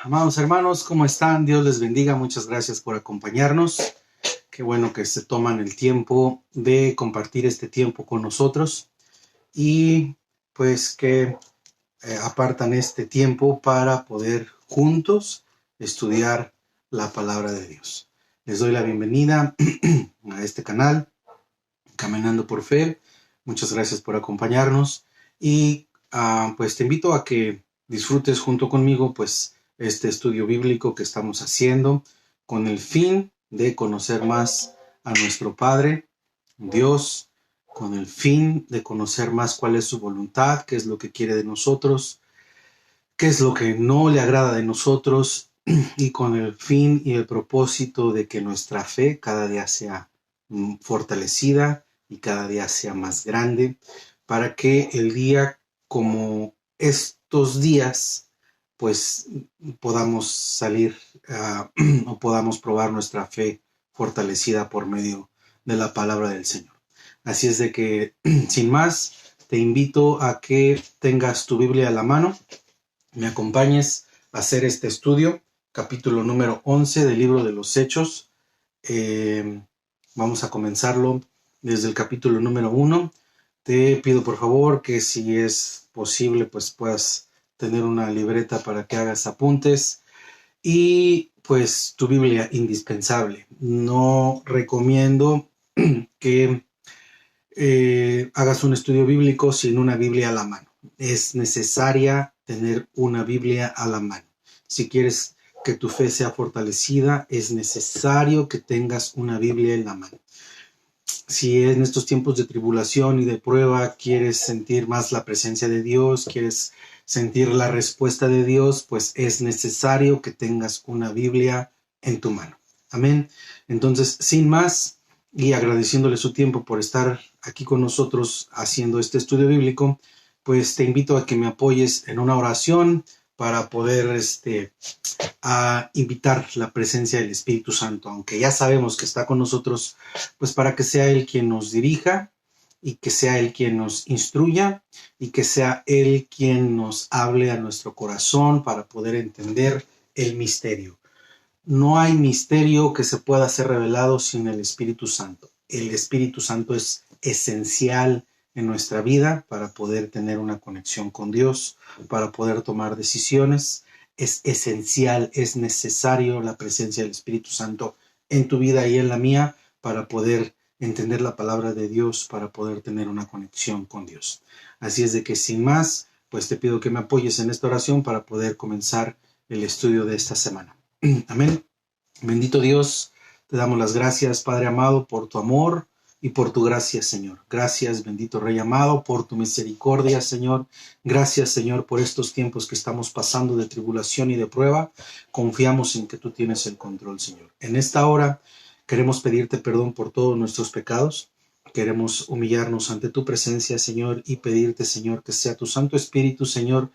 Amados hermanos, ¿cómo están? Dios les bendiga. Muchas gracias por acompañarnos. Qué bueno que se toman el tiempo de compartir este tiempo con nosotros y pues que apartan este tiempo para poder juntos estudiar la palabra de Dios. Les doy la bienvenida a este canal, Caminando por Fe. Muchas gracias por acompañarnos y pues te invito a que disfrutes junto conmigo pues este estudio bíblico que estamos haciendo con el fin de conocer más a nuestro Padre, Dios, con el fin de conocer más cuál es su voluntad, qué es lo que quiere de nosotros, qué es lo que no le agrada de nosotros y con el fin y el propósito de que nuestra fe cada día sea fortalecida y cada día sea más grande para que el día como estos días pues podamos salir o podamos probar nuestra fe fortalecida por medio de la palabra del Señor. Así es de que, sin más, te invito a que tengas tu Biblia a la mano, me acompañes a hacer este estudio, capítulo número 11 del libro de los Hechos. Vamos a comenzarlo desde el capítulo número 1. Te pido por favor que si es posible pues puedas tener una libreta para que hagas apuntes y pues tu Biblia indispensable. No recomiendo que hagas un estudio bíblico sin una Biblia a la mano. Es necesaria tener una Biblia a la mano. Si quieres que tu fe sea fortalecida, es necesario que tengas una Biblia en la mano. Si en estos tiempos de tribulación y de prueba quieres sentir más la presencia de Dios, quieres sentir la respuesta de Dios, pues es necesario que tengas una Biblia en tu mano. Amén. Entonces, sin más y agradeciéndole su tiempo por estar aquí con nosotros haciendo este estudio bíblico, pues te invito a que me apoyes en una oración para poder a invitar la presencia del Espíritu Santo, aunque ya sabemos que está con nosotros, pues para que sea Él quien nos dirija y que sea Él quien nos instruya y que sea Él quien nos hable a nuestro corazón para poder entender el misterio. No hay misterio que se pueda ser revelado sin el Espíritu Santo. El Espíritu Santo es esencial en nuestra vida para poder tener una conexión con Dios, para poder tomar decisiones. Es esencial, es necesario la presencia del Espíritu Santo en tu vida y en la mía para poder entender la palabra de Dios, para poder tener una conexión con Dios. Así es de que sin más, pues te pido que me apoyes en esta oración para poder comenzar el estudio de esta semana. Amén. Bendito Dios, te damos las gracias, Padre amado, por tu amor y por tu gracia, Señor. Gracias, bendito Rey amado, por tu misericordia, Señor. Gracias, Señor, por estos tiempos que estamos pasando de tribulación y de prueba. Confiamos en que tú tienes el control, Señor. En esta hora queremos pedirte perdón por todos nuestros pecados. Queremos humillarnos ante tu presencia, Señor, y pedirte, Señor, que sea tu Santo Espíritu, Señor,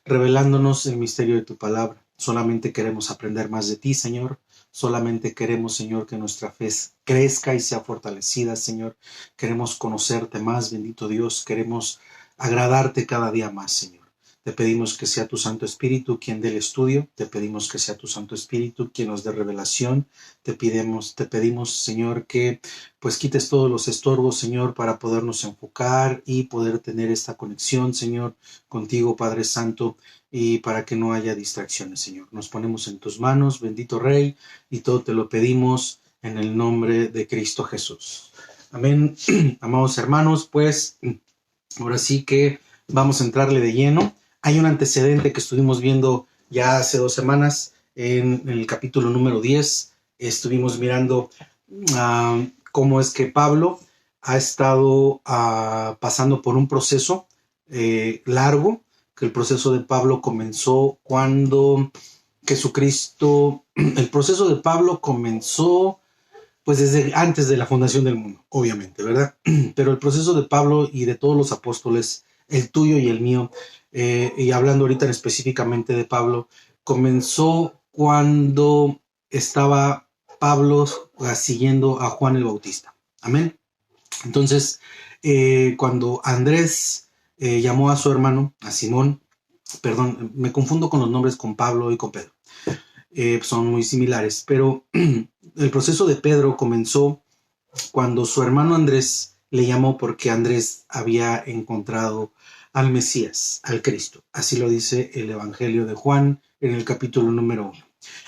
revelándonos el misterio de tu palabra. Solamente queremos aprender más de ti, Señor. Solamente queremos, Señor, que nuestra fe crezca y sea fortalecida, Señor. Queremos conocerte más, bendito Dios. Queremos agradarte cada día más, Señor. Te pedimos que sea tu Santo Espíritu quien dé el estudio. Te pedimos que sea tu Santo Espíritu quien nos dé revelación. Te pedimos, Señor, que pues quites todos los estorbos, Señor, para podernos enfocar y poder tener esta conexión, Señor, contigo, Padre Santo, y para que no haya distracciones, Señor. Nos ponemos en tus manos, bendito Rey, y todo te lo pedimos en el nombre de Cristo Jesús. Amén. Amados hermanos, pues ahora sí que vamos a entrarle de lleno. Hay un antecedente que estuvimos viendo ya hace 2 semanas en el capítulo número 10. Estuvimos mirando cómo es que Pablo ha estado pasando por un proceso largo, que el proceso de Pablo comenzó cuando Jesucristo, el proceso de Pablo comenzó pues desde antes de la fundación del mundo, obviamente, ¿verdad? Pero el proceso de Pablo y de todos los apóstoles, el tuyo y el mío, y hablando ahorita específicamente de Pablo, comenzó cuando estaba Pablo siguiendo a Juan el Bautista. Amén. Entonces, cuando Andrés llamó a su hermano, a Simón, perdón, me confundo con los nombres con Pablo y con Pedro. Son muy similares, pero el proceso de Pedro comenzó cuando su hermano Andrés le llamó porque Andrés había encontrado al Mesías, al Cristo. Así lo dice el Evangelio de Juan en el capítulo número 1.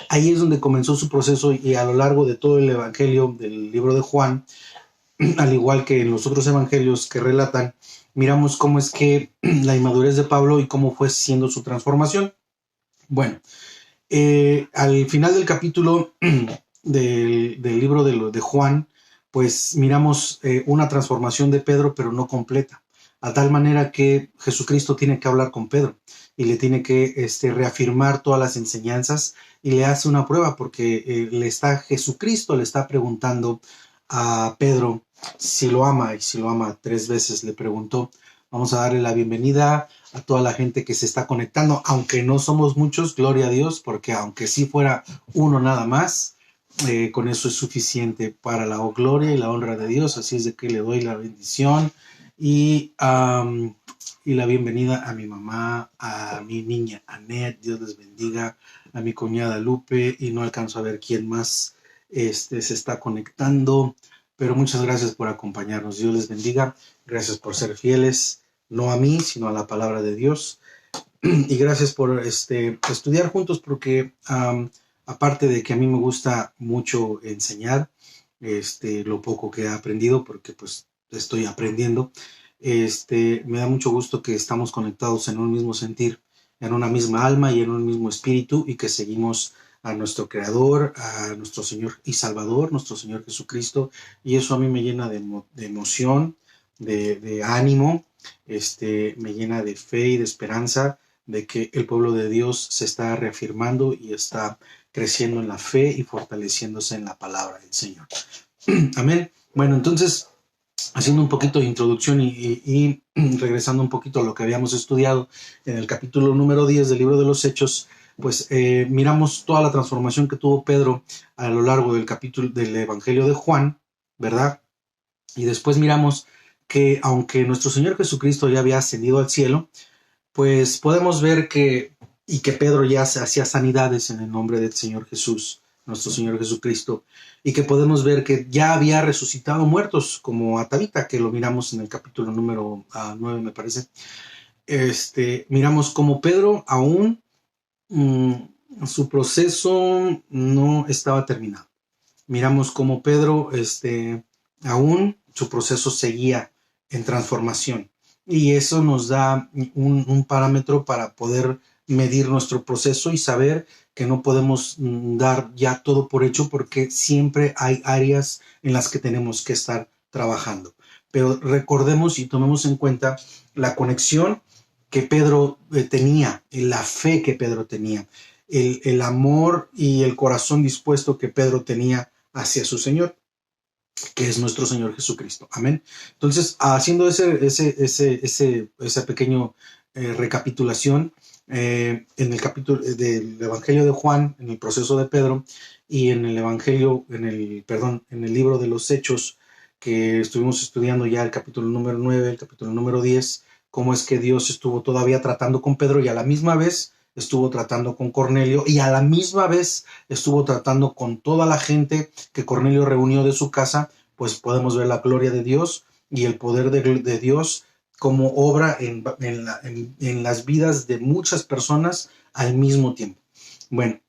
Ahí es donde comenzó su proceso y a lo largo de todo el Evangelio del libro de Juan, al igual que en los otros evangelios que relatan, miramos cómo es que la inmadurez de Pablo y cómo fue siendo su transformación. Bueno, al final del capítulo del libro de Juan, pues miramos una transformación de Pedro, pero no completa, a tal manera que Jesucristo tiene que hablar con Pedro y le tiene que reafirmar todas las enseñanzas y le hace una prueba porque Jesucristo le está preguntando a Pedro si lo ama, y si lo ama 3 veces le preguntó. Vamos a darle la bienvenida a toda la gente que se está conectando, aunque no somos muchos, gloria a Dios, porque aunque sí fuera uno nada más, con eso es suficiente para la gloria y la honra de Dios. Así es de que le doy la bendición y la bienvenida a mi mamá, a mi niña Annette, Dios les bendiga, a mi cuñada Lupe, y no alcanzo a ver quién más se está conectando, pero muchas gracias por acompañarnos. Dios les bendiga, gracias por ser fieles, no a mí, sino a la palabra de Dios. Y gracias por estudiar juntos, porque aparte de que a mí me gusta mucho enseñar, lo poco que he aprendido, porque pues estoy aprendiendo, me da mucho gusto que estamos conectados en un mismo sentir, en una misma alma y en un mismo espíritu, y que seguimos a nuestro Creador, a nuestro Señor y Salvador, nuestro Señor Jesucristo, y eso a mí me llena de emoción, de ánimo, me llena de fe y de esperanza de que el pueblo de Dios se está reafirmando y está creciendo en la fe y fortaleciéndose en la palabra del Señor. Amén. Bueno, entonces, haciendo un poquito de introducción y regresando un poquito a lo que habíamos estudiado en el capítulo número 10 del libro de los Hechos, pues miramos toda la transformación que tuvo Pedro a lo largo del capítulo del Evangelio de Juan, ¿verdad? Y después miramos que aunque nuestro Señor Jesucristo ya había ascendido al cielo, pues podemos ver que Pedro ya hacía sanidades en el nombre del Señor Jesús, nuestro Señor Jesucristo, y que podemos ver que ya había resucitado muertos, como a Tabita, que lo miramos en el capítulo número 9, me parece. Miramos como Pedro aún su proceso no estaba terminado. Miramos como Pedro aún su proceso seguía en transformación. Y eso nos da un parámetro para poder medir nuestro proceso y saber que no podemos dar ya todo por hecho, porque siempre hay áreas en las que tenemos que estar trabajando. Pero recordemos y tomemos en cuenta la conexión que Pedro tenía, la fe que Pedro tenía, el amor y el corazón dispuesto que Pedro tenía hacia su Señor, que es nuestro Señor Jesucristo. Amén. Entonces, haciendo esa pequeña recapitulación en el capítulo del Evangelio de Juan, en el proceso de Pedro, y en el Evangelio, en el libro de los Hechos, que estuvimos estudiando ya el capítulo número 9, el capítulo número 10, cómo es que Dios estuvo todavía tratando con Pedro y a la misma vez estuvo tratando con Cornelio, y a la misma vez estuvo tratando con toda la gente que Cornelio reunió de su casa. Pues podemos ver la gloria de Dios y el poder de Dios como obra en las vidas de muchas personas al mismo tiempo. Bueno,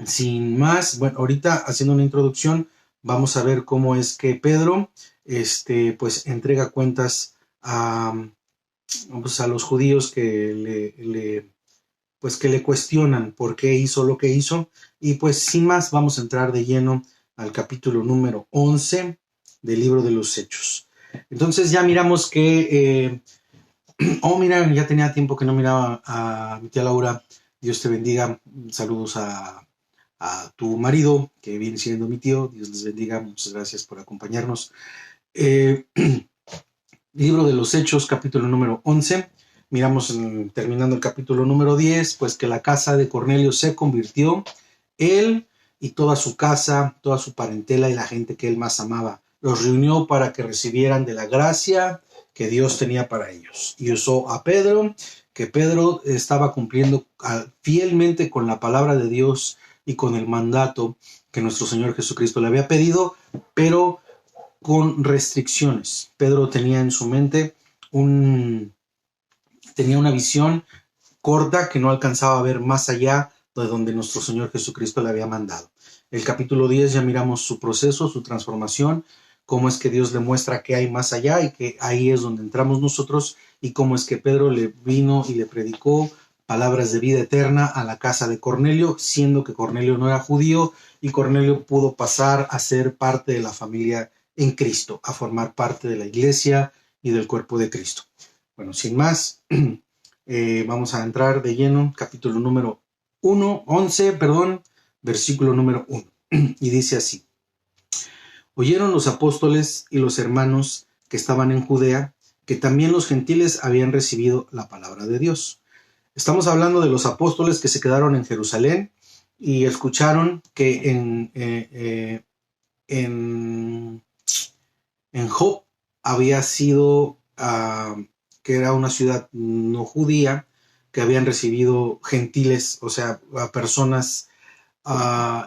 sin más, bueno, ahorita haciendo una introducción, vamos a ver cómo es que Pedro pues entrega cuentas a los judíos que le cuestionan por qué hizo lo que hizo. Y pues sin más, vamos a entrar de lleno al capítulo número 11 del libro de los Hechos. Entonces ya miramos que mira, ya tenía tiempo que no miraba a mi tía Laura. Dios te bendiga. Saludos a tu marido, que viene siendo mi tío. Dios les bendiga. Muchas gracias por acompañarnos. Libro de los Hechos, capítulo número 11. Miramos terminando el capítulo número 10, pues que la casa de Cornelio se convirtió, él y toda su casa, toda su parentela y la gente que él más amaba. Los reunió para que recibieran de la gracia que Dios tenía para ellos. Y usó a Pedro, que Pedro estaba cumpliendo fielmente con la palabra de Dios y con el mandato que nuestro Señor Jesucristo le había pedido, pero con restricciones. Pedro tenía en su mente tenía una visión corta que no alcanzaba a ver más allá de donde nuestro Señor Jesucristo le había mandado. El capítulo 10 ya miramos su proceso, su transformación, cómo es que Dios le muestra que hay más allá y que ahí es donde entramos nosotros, y cómo es que Pedro le vino y le predicó palabras de vida eterna a la casa de Cornelio, siendo que Cornelio no era judío, y Cornelio pudo pasar a ser parte de la familia en Cristo, a formar parte de la iglesia y del cuerpo de Cristo. Bueno, sin más, vamos a entrar de lleno, capítulo número 11, versículo número 1. Y dice así: Oyeron los apóstoles y los hermanos que estaban en Judea que también los gentiles habían recibido la palabra de Dios. Estamos hablando de los apóstoles que se quedaron en Jerusalén y escucharon que en Job había sido, que era una ciudad no judía, que habían recibido gentiles, o sea, a personas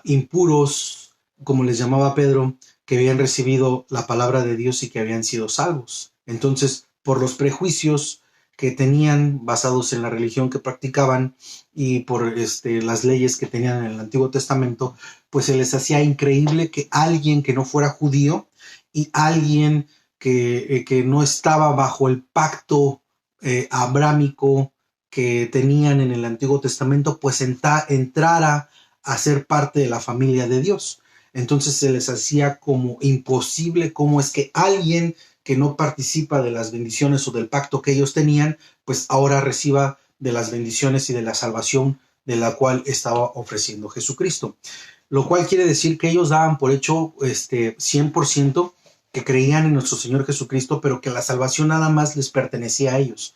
impuros, como les llamaba Pedro, que habían recibido la palabra de Dios y que habían sido salvos. Entonces, por los prejuicios que tenían basados en la religión que practicaban y por las leyes que tenían en el Antiguo Testamento, pues se les hacía increíble que alguien que no fuera judío y alguien que no estaba bajo el pacto abrámico que tenían en el Antiguo Testamento, pues entrara a ser parte de la familia de Dios. Entonces se les hacía como imposible cómo es que alguien que no participa de las bendiciones o del pacto que ellos tenían, pues ahora reciba de las bendiciones y de la salvación de la cual estaba ofreciendo Jesucristo. Lo cual quiere decir que ellos daban por hecho 100% que creían en nuestro Señor Jesucristo, pero que la salvación nada más les pertenecía a ellos.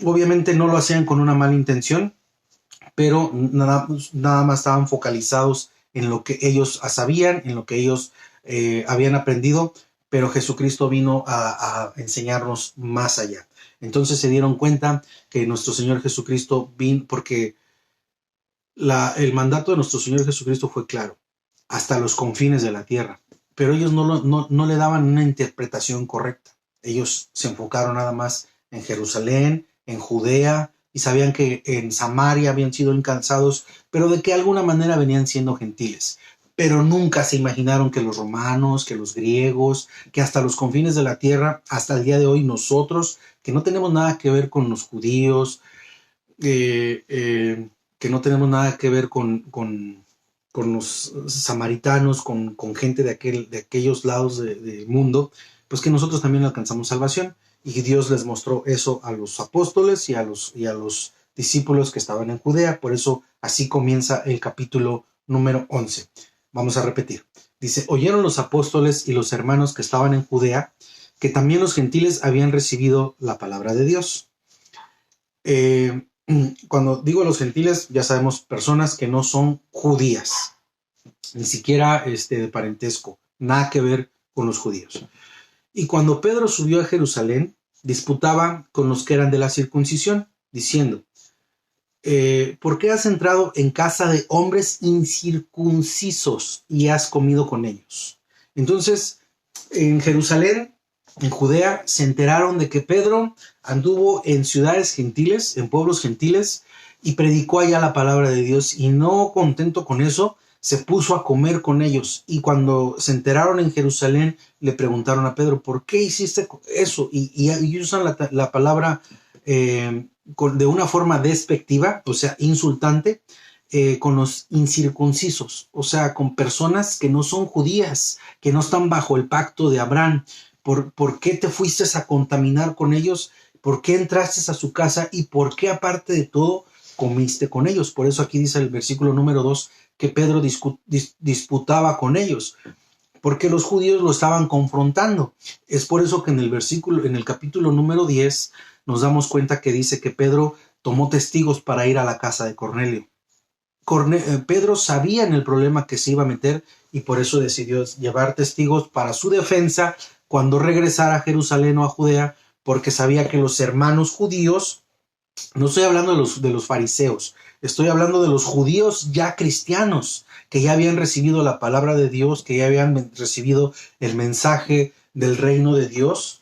Obviamente no lo hacían con una mala intención, pero nada más estaban focalizados en lo que ellos sabían, en lo que ellos habían aprendido, pero Jesucristo vino a enseñarnos más allá. Entonces se dieron cuenta que nuestro Señor Jesucristo vino, porque el mandato de nuestro Señor Jesucristo fue claro, hasta los confines de la tierra, pero ellos no le daban una interpretación correcta. Ellos se enfocaron nada más en Jerusalén, en Judea, y sabían que en Samaria habían sido alcanzados, pero de que alguna manera venían siendo gentiles. Pero nunca se imaginaron que los romanos, que los griegos, que hasta los confines de la tierra, hasta el día de hoy nosotros, que no tenemos nada que ver con los judíos, que no tenemos nada que ver con los samaritanos, con gente de aquellos lados del mundo, pues que nosotros también alcanzamos salvación. Y Dios les mostró eso a los apóstoles y a los discípulos que estaban en Judea. Por eso así comienza el capítulo número 11. Vamos a repetir. Dice: oyeron los apóstoles y los hermanos que estaban en Judea que también los gentiles habían recibido la palabra de Dios. Cuando digo los gentiles, ya sabemos, personas que no son judías, ni siquiera de parentesco, nada que ver con los judíos. Y cuando Pedro subió a Jerusalén, disputaba con los que eran de la circuncisión, diciendo: ¿por qué has entrado en casa de hombres incircuncisos y has comido con ellos? Entonces, en Jerusalén, en Judea, se enteraron de que Pedro anduvo en ciudades gentiles, en pueblos gentiles, y predicó allá la palabra de Dios, y no contento con eso, se puso a comer con ellos. Y cuando se enteraron en Jerusalén, le preguntaron a Pedro: ¿por qué hiciste eso? Y usan la palabra de una forma despectiva, o sea, insultante, con los incircuncisos, o sea, con personas que no son judías, que no están bajo el pacto de Abraham. ¿Por qué te fuiste a contaminar con ellos? ¿Por qué entraste a su casa? ¿Y por qué, aparte de todo, comiste con ellos? Por eso aquí dice el versículo número 2 que Pedro disputaba con ellos, porque los judíos lo estaban confrontando. Es por eso que en el capítulo número 10 nos damos cuenta que dice que Pedro tomó testigos para ir a la casa de Cornelio. Pedro sabía en el problema que se iba a meter, y por eso decidió llevar testigos para su defensa cuando regresara a Jerusalén o a Judea, porque sabía que los hermanos judíos No estoy hablando de los fariseos, estoy hablando de los judíos ya cristianos, que ya habían recibido la palabra de Dios, que ya habían recibido el mensaje del reino de Dios.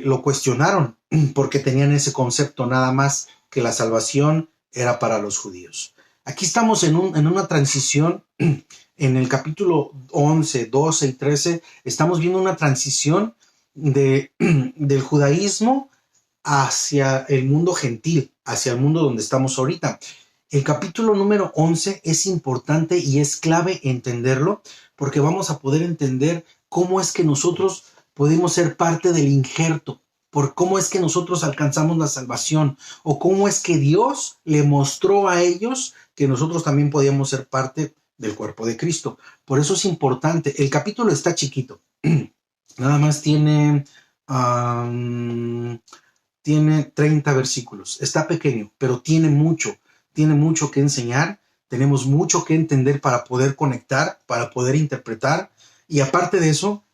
Lo cuestionaron porque tenían ese concepto nada más que la salvación era para los judíos. Aquí estamos en una transición. En el capítulo 11, 12 y 13 estamos viendo una transición del judaísmo hacia el mundo gentil, hacia el mundo donde estamos ahorita. El capítulo número 11 es importante y es clave entenderlo, porque vamos a poder entender cómo es que nosotros podemos ser parte del injerto, por cómo es que nosotros alcanzamos la salvación, o cómo es que Dios le mostró a ellos que nosotros también podíamos ser parte del cuerpo de Cristo. Por eso es importante. El capítulo está chiquito, nada más tiene 30 versículos. Está pequeño, pero tiene mucho que enseñar. Tenemos mucho que entender para poder conectar, para poder interpretar. Y aparte de eso,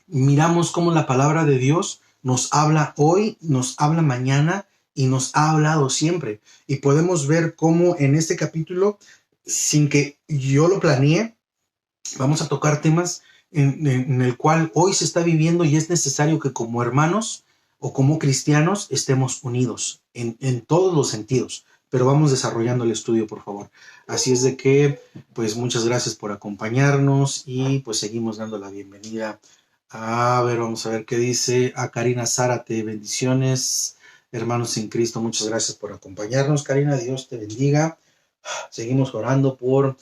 miramos cómo la palabra de Dios nos habla hoy, nos habla mañana y nos ha hablado siempre. Y podemos ver cómo en este capítulo, sin que yo lo planeé, vamos a tocar temas en el cual hoy se está viviendo, y es necesario que como hermanos o como cristianos estemos unidos en todos los sentidos. Pero vamos desarrollando el estudio, por favor. Así es de que, pues muchas gracias por acompañarnos, y pues seguimos dando la bienvenida. A ver, vamos a ver qué dice a Karina Zárate. Bendiciones, hermanos en Cristo. Muchas gracias por acompañarnos, Karina. Dios te bendiga. Seguimos orando por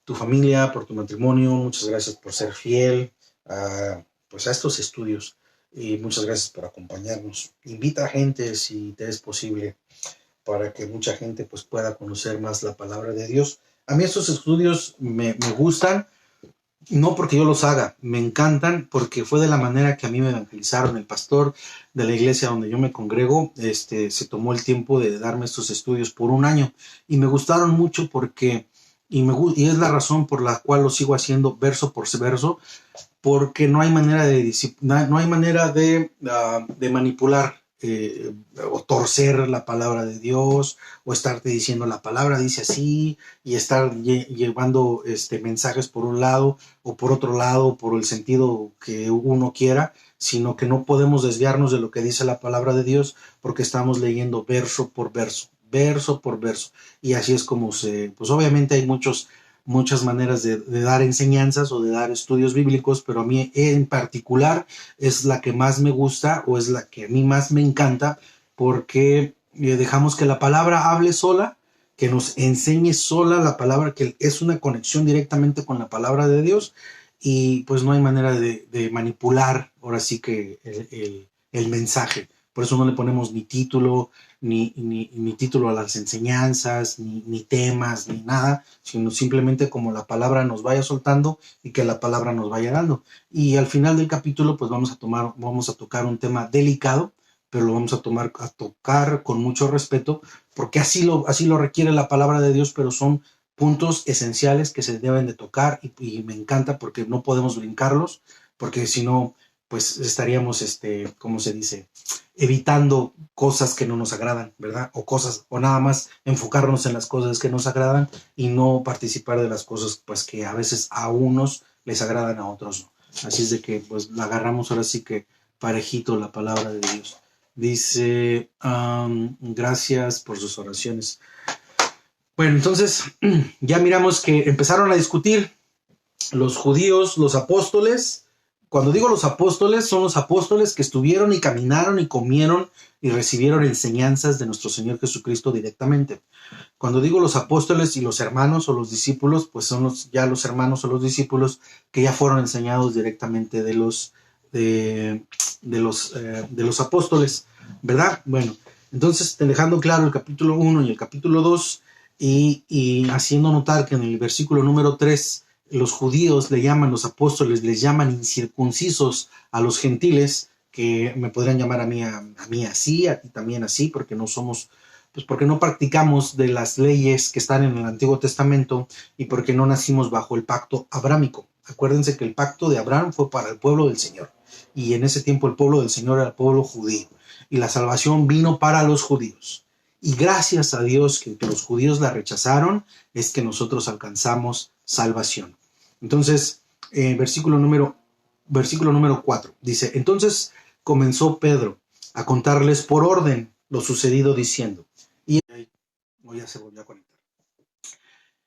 tu familia, por tu matrimonio. Muchas gracias por ser fiel pues a estos estudios, y muchas gracias por acompañarnos. Invita a gente si te es posible, para que mucha gente pues pueda conocer más la palabra de Dios. A mí estos estudios me gustan, no porque yo los haga, me encantan porque fue de la manera que a mí me evangelizaron. El pastor de la iglesia donde yo me congrego se tomó el tiempo de darme estos estudios por un año, y me gustaron mucho porque y es la razón por la cual lo sigo haciendo verso por verso, porque no hay manera de manipular o torcer la palabra de Dios, o estarte diciendo la palabra dice así, y estar llevando mensajes por un lado o por otro lado, por el sentido que uno quiera, sino que no podemos desviarnos de lo que dice la palabra de Dios, porque estamos leyendo verso por verso, verso por verso. Y así es como pues obviamente hay muchas maneras de dar enseñanzas o de dar estudios bíblicos, pero a mí en particular es la que más me gusta, o es la que a mí más me encanta, porque dejamos que la palabra hable sola, que nos enseñe sola la palabra, que es una conexión directamente con la palabra de Dios, y pues no hay manera de manipular ahora sí que el mensaje. Por eso no le ponemos ni título, ni título a las enseñanzas, ni temas, ni nada, sino simplemente como la palabra nos vaya soltando y que la palabra nos vaya dando. Y al final del capítulo pues vamos a tocar un tema delicado, pero lo vamos a tocar con mucho respeto, porque así lo requiere la palabra de Dios, pero son puntos esenciales que se deben de tocar, y me encanta porque no podemos brincarlos, porque si no pues estaríamos, ¿cómo se dice?, evitando cosas que no nos agradan, ¿verdad? O nada más enfocarnos en las cosas que nos agradan, y no participar de las cosas pues que a veces a unos les agradan, a otros no. Así es de que pues la agarramos ahora sí que parejito la palabra de Dios. Dice, gracias por sus oraciones. Bueno, entonces ya miramos que empezaron a discutir los judíos, los apóstoles. Cuando digo los apóstoles, son los apóstoles que estuvieron y caminaron y comieron y recibieron enseñanzas de nuestro Señor Jesucristo directamente. Cuando digo los apóstoles y los hermanos o los discípulos, pues son ya los hermanos o los discípulos que ya fueron enseñados directamente de los apóstoles, ¿verdad? Bueno, entonces dejando claro el capítulo 1 y el capítulo 2, y haciendo notar que en el versículo número 3 los judíos los apóstoles les llaman incircuncisos a los gentiles, que me podrían llamar a mí así, a ti también así, porque porque no practicamos de las leyes que están en el Antiguo Testamento, y porque no nacimos bajo el pacto abrámico. Acuérdense que el pacto de Abraham fue para el pueblo del Señor, y en ese tiempo el pueblo del Señor era el pueblo judío. y la salvación vino para los judíos. Y gracias a Dios que los judíos la rechazaron, es que nosotros alcanzamos salvación. Entonces, versículo número 4 dice: entonces comenzó Pedro a contarles por orden lo sucedido, diciendo, y ya se volvió a conectar.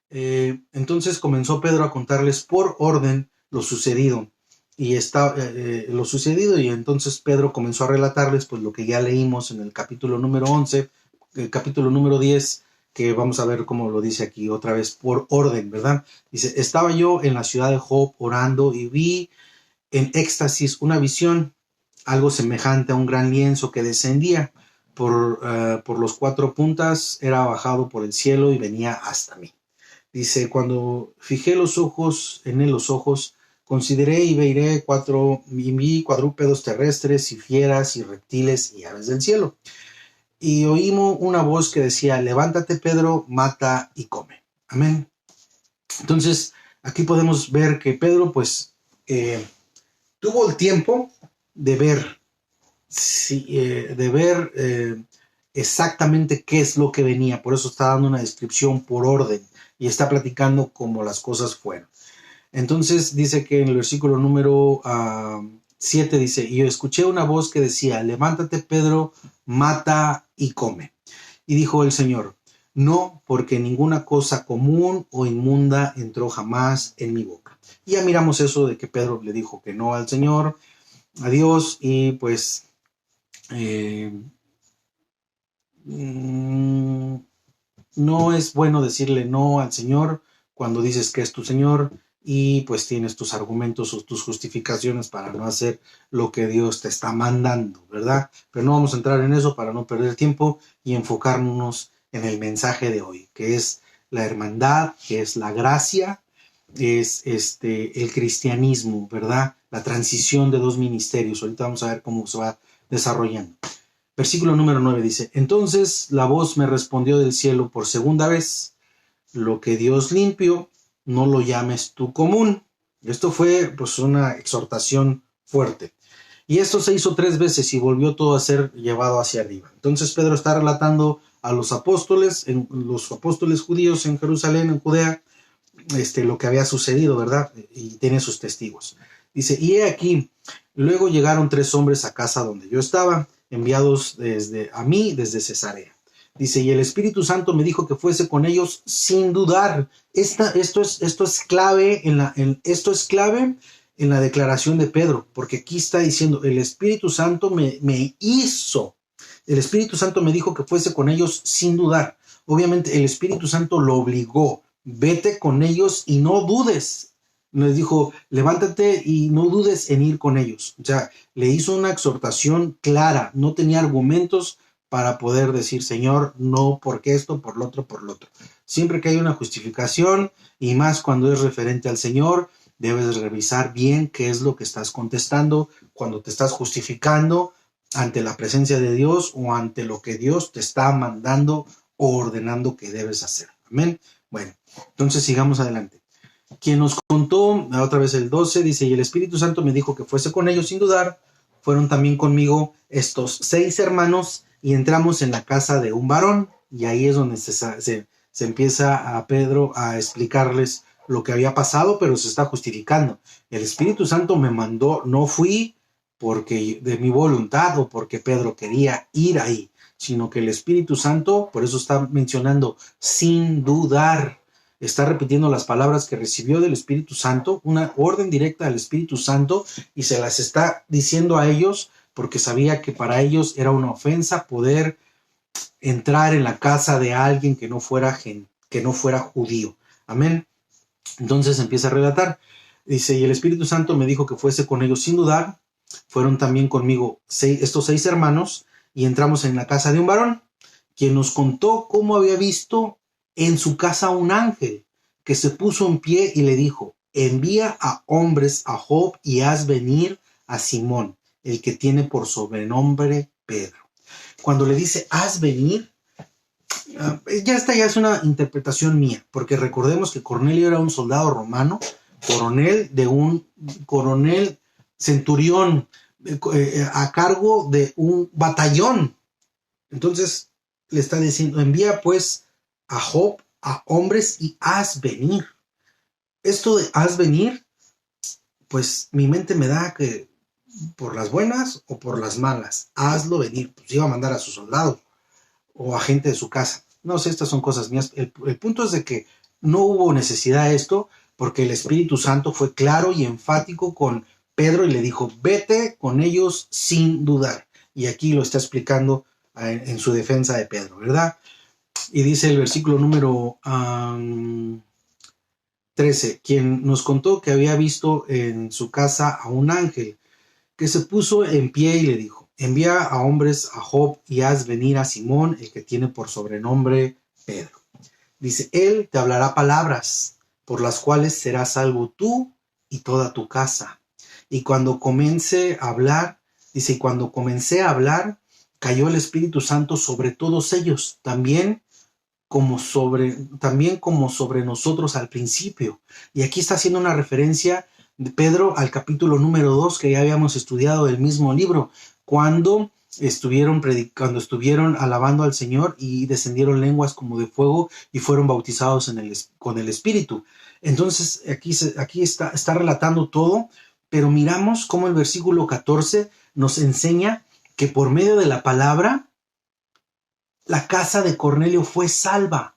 Entonces comenzó Pedro a contarles por orden lo sucedido, y entonces Pedro comenzó a relatarles pues lo que ya leímos en el capítulo número 11, el capítulo número 10, que vamos a ver cómo lo dice aquí otra vez, por orden, ¿verdad? Dice: estaba yo en la ciudad de Job orando y vi en éxtasis una visión, algo semejante a un gran lienzo que descendía por los 4 puntas, era bajado por el cielo y venía hasta mí. Dice: cuando fijé los ojos, consideré y vi cuadrúpedos terrestres y fieras y reptiles y aves del cielo. Y oímos una voz que decía: levántate, Pedro, mata y come. Amén. Entonces, aquí podemos ver que Pedro, pues, tuvo el tiempo de ver, exactamente qué es lo que venía. Por eso está dando una descripción por orden y está platicando cómo las cosas fueron. Entonces dice que en el versículo número 7 dice: y yo escuché una voz que decía: levántate, Pedro, mata y come. Y dijo el Señor: no, porque ninguna cosa común o inmunda entró jamás en mi boca. Y ya miramos eso de que Pedro le dijo que no al Señor, a Dios, y pues no es bueno decirle no al Señor cuando dices que es tu Señor y pues tienes tus argumentos o tus justificaciones para no hacer lo que Dios te está mandando, ¿verdad? Pero no vamos a entrar en eso para no perder tiempo y enfocarnos en el mensaje de hoy, que es la hermandad, que es la gracia, es el cristianismo, ¿verdad? La transición de 2 ministerios. Ahorita vamos a ver cómo se va desarrollando. Versículo número 9 dice: entonces la voz me respondió del cielo por segunda vez: lo que Dios limpio, no lo llames tú común. Esto fue pues una exhortación fuerte. Y esto se hizo 3 veces y volvió todo a ser llevado hacia arriba. Entonces Pedro está relatando a los apóstoles judíos en Jerusalén, en Judea, lo que había sucedido, ¿verdad? Y tiene sus testigos. Dice: y he aquí, luego llegaron 3 hombres a casa donde yo estaba, enviados desde Cesarea. Dice: y el Espíritu Santo me dijo que fuese con ellos sin dudar. Esto es clave en la declaración de Pedro, porque aquí está diciendo: el Espíritu Santo me hizo. El Espíritu Santo me dijo que fuese con ellos sin dudar. Obviamente el Espíritu Santo lo obligó: vete con ellos y no dudes. Les dijo: levántate y no dudes en ir con ellos. O sea, le hizo una exhortación clara, no tenía argumentos para poder decir: Señor, no, porque esto, por lo otro, por lo otro. Siempre que hay una justificación, y más cuando es referente al Señor, debes revisar bien qué es lo que estás contestando cuando te estás justificando ante la presencia de Dios o ante lo que Dios te está mandando o ordenando que debes hacer. Amén. Bueno, entonces sigamos adelante. Quien nos contó, otra vez el 12, dice: y el Espíritu Santo me dijo que fuese con ellos sin dudar. Fueron también conmigo estos 6 hermanos y entramos en la casa de un varón. Y ahí es donde se empieza a Pedro a explicarles lo que había pasado, pero se está justificando. El Espíritu Santo me mandó, no fui porque de mi voluntad o porque Pedro quería ir ahí, sino que el Espíritu Santo, por eso está mencionando sin dudar, está repitiendo las palabras que recibió del Espíritu Santo, una orden directa del Espíritu Santo, y se las está diciendo a ellos porque sabía que para ellos era una ofensa poder entrar en la casa de alguien que no fuera judío. Amén. Entonces empieza a relatar. Dice: y el Espíritu Santo me dijo que fuese con ellos sin dudar. Fueron también conmigo estos 6 hermanos y entramos en la casa de un varón, quien nos contó cómo había visto en su casa un ángel que se puso en pie y le dijo: envía a hombres a Job y haz venir a Simón, el que tiene por sobrenombre Pedro. Cuando le dice haz venir, ya es una interpretación mía, porque recordemos que Cornelio era un soldado romano, coronel centurión, a cargo de un batallón. Entonces le está diciendo, envía pues a Job a hombres y haz venir. Esto de haz venir, pues mi mente me da que por las buenas o por las malas, hazlo venir. Pues iba a mandar a su soldado o a gente de su casa. No sé, estas son cosas mías. El punto es de que no hubo necesidad de esto porque el Espíritu Santo fue claro y enfático con Pedro y le dijo, vete con ellos sin dudar. Y aquí lo está explicando en su defensa de Pedro, ¿verdad? Y dice el versículo número 13, quien nos contó que había visto en su casa a un ángel que se puso en pie y le dijo, envía a hombres a Job y haz venir a Simón, el que tiene por sobrenombre Pedro. Dice, él te hablará palabras por las cuales serás salvo tú y toda tu casa. Y cuando comience a hablar, dice, y cuando comencé a hablar, cayó el Espíritu Santo sobre todos ellos, también como sobre nosotros al principio. Y aquí está haciendo una referencia de Pedro al capítulo número 2 que ya habíamos estudiado del mismo libro, cuando estuvieron alabando al Señor y descendieron lenguas como de fuego y fueron bautizados con el Espíritu. Entonces aquí está relatando todo, pero miramos cómo el versículo 14 nos enseña que por medio de la palabra la casa de Cornelio fue salva,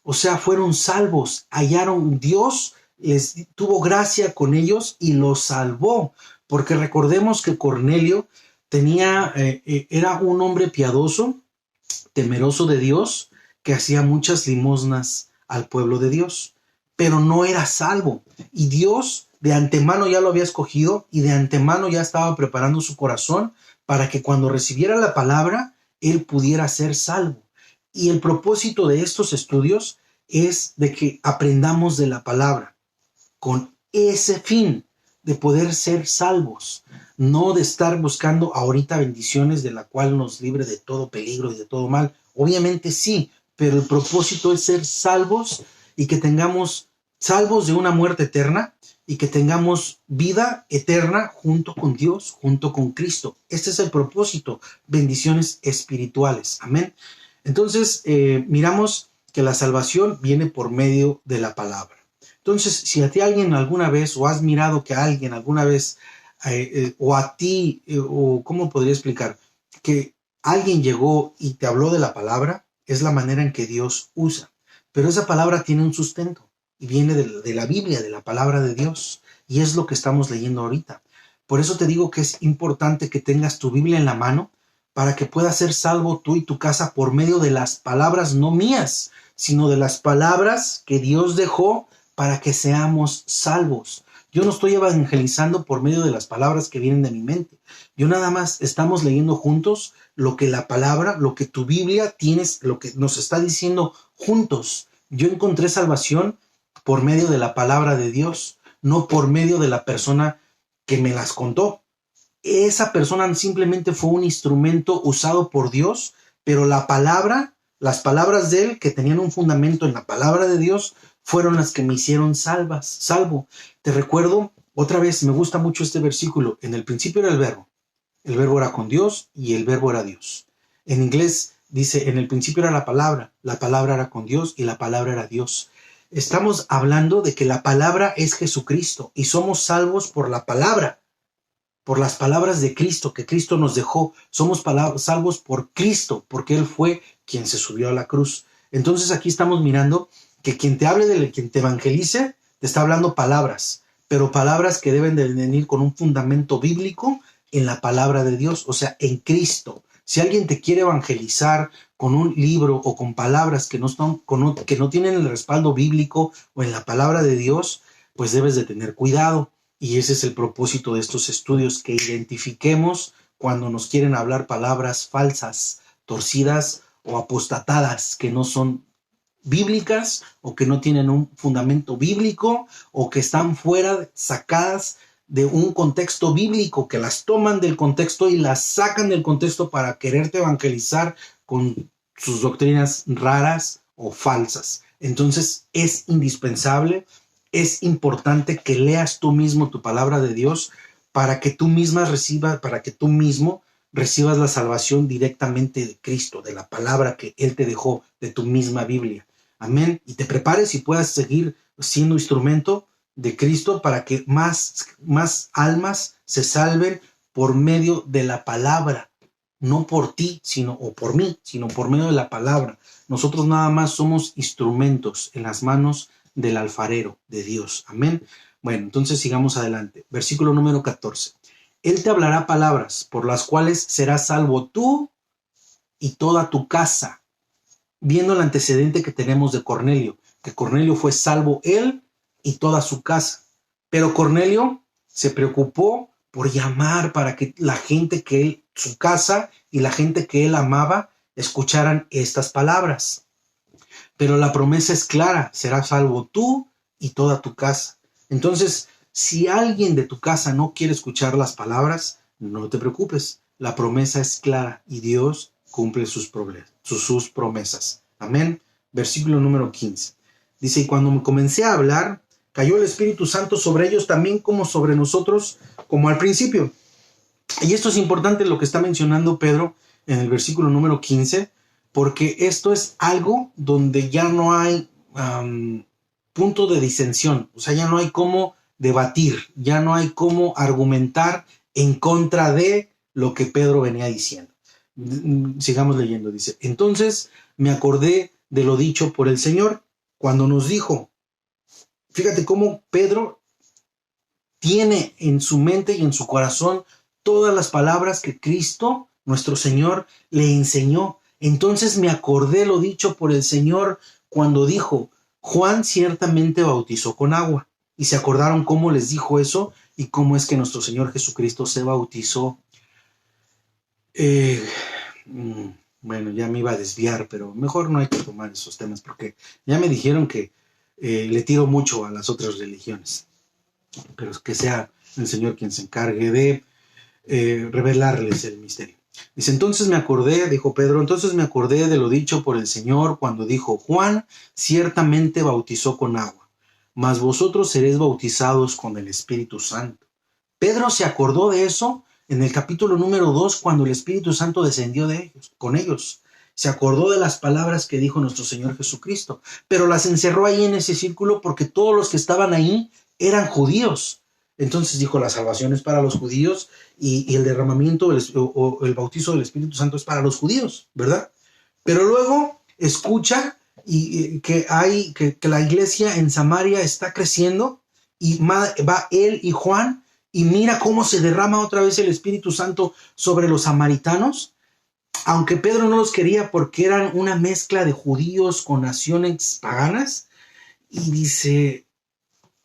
o sea, fueron salvos, hallaron Dios, les tuvo gracia con ellos y los salvó, porque recordemos que Cornelio era un hombre piadoso, temeroso de Dios, que hacía muchas limosnas al pueblo de Dios, pero no era salvo, y Dios de antemano ya lo había escogido y de antemano ya estaba preparando su corazón para que cuando recibiera la palabra, él pudiera ser salvo. Y el propósito de estos estudios es de que aprendamos de la palabra con ese fin de poder ser salvos, no de estar buscando ahorita bendiciones de la cual nos libre de todo peligro y de todo mal. Obviamente sí, pero el propósito es ser salvos y que tengamos salvos de una muerte eterna y que tengamos vida eterna junto con Dios, junto con Cristo. Este es el propósito, bendiciones espirituales. Amén. Entonces, miramos que la salvación viene por medio de la palabra. Entonces, si a ti alguien alguna vez, o has mirado que a alguien alguna vez, o a ti, o cómo podría explicar, que alguien llegó y te habló de la palabra, es la manera en que Dios usa. Pero esa palabra tiene un sustento y viene de la Biblia, de la palabra de Dios. Y es lo que estamos leyendo ahorita. Por eso te digo que es importante que tengas tu Biblia en la mano para que puedas ser salvo tú y tu casa por medio de las palabras no mías, sino de las palabras que Dios dejó para que seamos salvos. Yo no estoy evangelizando por medio de las palabras que vienen de mi mente. Yo nada más estamos leyendo juntos lo que la palabra, lo que tu Biblia tienes, lo que nos está diciendo juntos. Yo encontré salvación por medio de la palabra de Dios, no por medio de la persona que me las contó. Esa persona simplemente fue un instrumento usado por Dios, pero la palabra, las palabras de él que tenían un fundamento en la palabra de Dios, fueron las que me hicieron salvo. Te recuerdo, otra vez, me gusta mucho este versículo. En el principio era el verbo era con Dios y el verbo era Dios. En inglés dice, en el principio era la palabra era con Dios y la palabra era Dios. Estamos hablando de que la palabra es Jesucristo y somos salvos por la palabra, por las palabras de Cristo que Cristo nos dejó. Somos salvos por Cristo, porque Él fue quien se subió a la cruz. Entonces aquí estamos mirando que quien te hable, quien te evangelice, te está hablando palabras, pero palabras que deben de venir con un fundamento bíblico en la palabra de Dios, o sea, en Cristo. Si alguien te quiere evangelizar con un libro o con palabras que no tienen el respaldo bíblico o en la palabra de Dios, pues debes de tener cuidado. Y ese es el propósito de estos estudios, que identifiquemos cuando nos quieren hablar palabras falsas, torcidas o apostatadas, que no son bíblicas o que no tienen un fundamento bíblico o que están fuera, sacadas de un contexto bíblico, que las toman del contexto y las sacan del contexto para quererte evangelizar con sus doctrinas raras o falsas. Entonces es indispensable, es importante que leas tú mismo tu palabra de Dios, para que tú mismo recibas la salvación directamente de Cristo, de la palabra que Él te dejó, de tu misma Biblia. Amén. Y te prepares y puedas seguir siendo instrumento de Cristo para que más almas se salven por medio de la palabra, no por ti, o por mí, sino por medio de la palabra. Nosotros nada más somos instrumentos en las manos del alfarero, de Dios. Amén. Bueno, entonces sigamos adelante. Versículo número 14. Él te hablará palabras por las cuales serás salvo tú y toda tu casa. Viendo el antecedente que tenemos de Cornelio, que Cornelio fue salvo él y toda su casa. Pero Cornelio se preocupó por llamar para que la gente su casa y la gente que él amaba, escucharan estas palabras. Pero la promesa es clara, serás salvo tú y toda tu casa. Entonces, si alguien de tu casa no quiere escuchar las palabras, no te preocupes. La promesa es clara y Dios cumple sus promesas. Amén. Versículo número 15. Dice, y cuando me comencé a hablar, cayó el Espíritu Santo sobre ellos también como sobre nosotros, como al principio. Y esto es importante lo que está mencionando Pedro en el versículo número 15, porque esto es algo donde ya no hay punto de disensión, o sea, ya no hay cómo debatir, ya no hay cómo argumentar en contra de lo que Pedro venía diciendo. Sigamos leyendo, dice, entonces me acordé de lo dicho por el Señor cuando nos dijo, fíjate cómo Pedro tiene en su mente y en su corazón todas las palabras que Cristo, nuestro Señor, le enseñó. Entonces me acordé lo dicho por el Señor cuando dijo, Juan ciertamente bautizó con agua. Y se acordaron cómo les dijo eso y cómo es que nuestro Señor Jesucristo se bautizó. Bueno, ya me iba a desviar, pero mejor no hay que tomar esos temas porque ya me dijeron que le tiro mucho a las otras religiones. Pero que sea el Señor quien se encargue de revelarles el misterio. Dice, entonces me acordé, dijo Pedro, entonces me acordé de lo dicho por el Señor cuando dijo, Juan ciertamente bautizó con agua, mas vosotros seréis bautizados con el Espíritu Santo. Pedro se acordó de eso en el capítulo número 2, cuando el Espíritu Santo descendió con ellos. Se acordó de las palabras que dijo nuestro Señor Jesucristo, pero las encerró ahí en ese círculo porque todos los que estaban ahí eran judíos. Entonces dijo, la salvación es para los judíos y el derramamiento o el bautizo del Espíritu Santo es para los judíos, ¿verdad? Pero luego escucha que la iglesia en Samaria está creciendo y va él y Juan y mira cómo se derrama otra vez el Espíritu Santo sobre los samaritanos, aunque Pedro no los quería porque eran una mezcla de judíos con naciones paganas, y dice,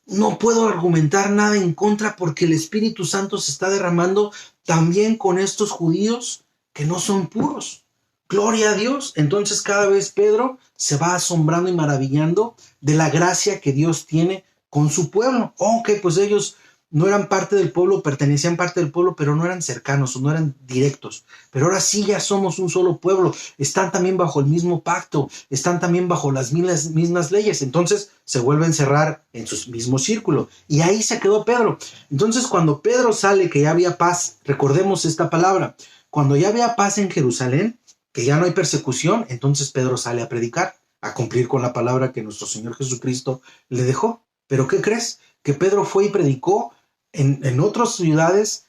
no puedo argumentar nada en contra porque el Espíritu Santo se está derramando también con estos judíos que no son puros. Gloria a Dios. Entonces cada vez Pedro se va asombrando y maravillando de la gracia que Dios tiene con su pueblo. Ok, pues ellos no eran parte del pueblo, pertenecían parte del pueblo, pero no eran cercanos o no eran directos. Pero ahora sí ya somos un solo pueblo. Están también bajo el mismo pacto, están también bajo las mismas leyes. Entonces se vuelve a encerrar en su mismo círculo. Y ahí se quedó Pedro. Entonces cuando Pedro sale, que ya había paz, recordemos esta palabra, cuando ya había paz en Jerusalén, que ya no hay persecución, entonces Pedro sale a predicar, a cumplir con la palabra que nuestro Señor Jesucristo le dejó. ¿Pero qué crees? Que Pedro fue y predicó en otras ciudades,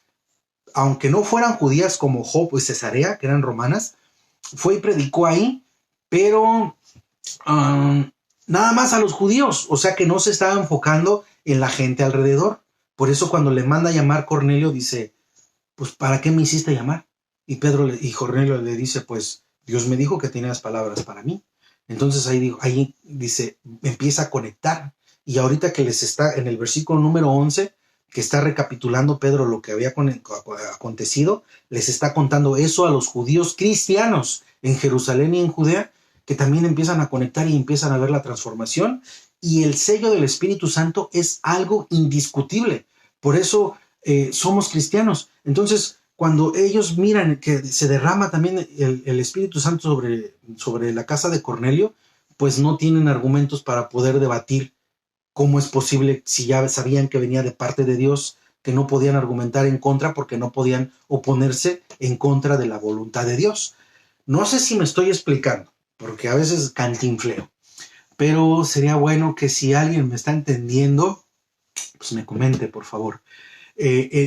aunque no fueran judías como Job y Cesarea, que eran romanas, fue y predicó ahí, pero nada más a los judíos, o sea que no se estaba enfocando en la gente alrededor. Por eso cuando le manda a llamar Cornelio dice, pues ¿para qué me hiciste llamar? Y Cornelio le dice, pues Dios me dijo que tenías palabras para mí. Entonces ahí dice, empieza a conectar. Y ahorita que les está en el versículo número 11, que está recapitulando Pedro lo que había acontecido, les está contando eso a los judíos cristianos en Jerusalén y en Judea, que también empiezan a conectar y empiezan a ver la transformación. Y el sello del Espíritu Santo es algo indiscutible. Por eso somos cristianos. Entonces, cuando ellos miran que se derrama también el Espíritu Santo sobre la casa de Cornelio, pues no tienen argumentos para poder debatir cómo es posible, si ya sabían que venía de parte de Dios, que no podían argumentar en contra porque no podían oponerse en contra de la voluntad de Dios. No sé si me estoy explicando, porque a veces cantinfleo, pero sería bueno que si alguien me está entendiendo, pues me comente, por favor.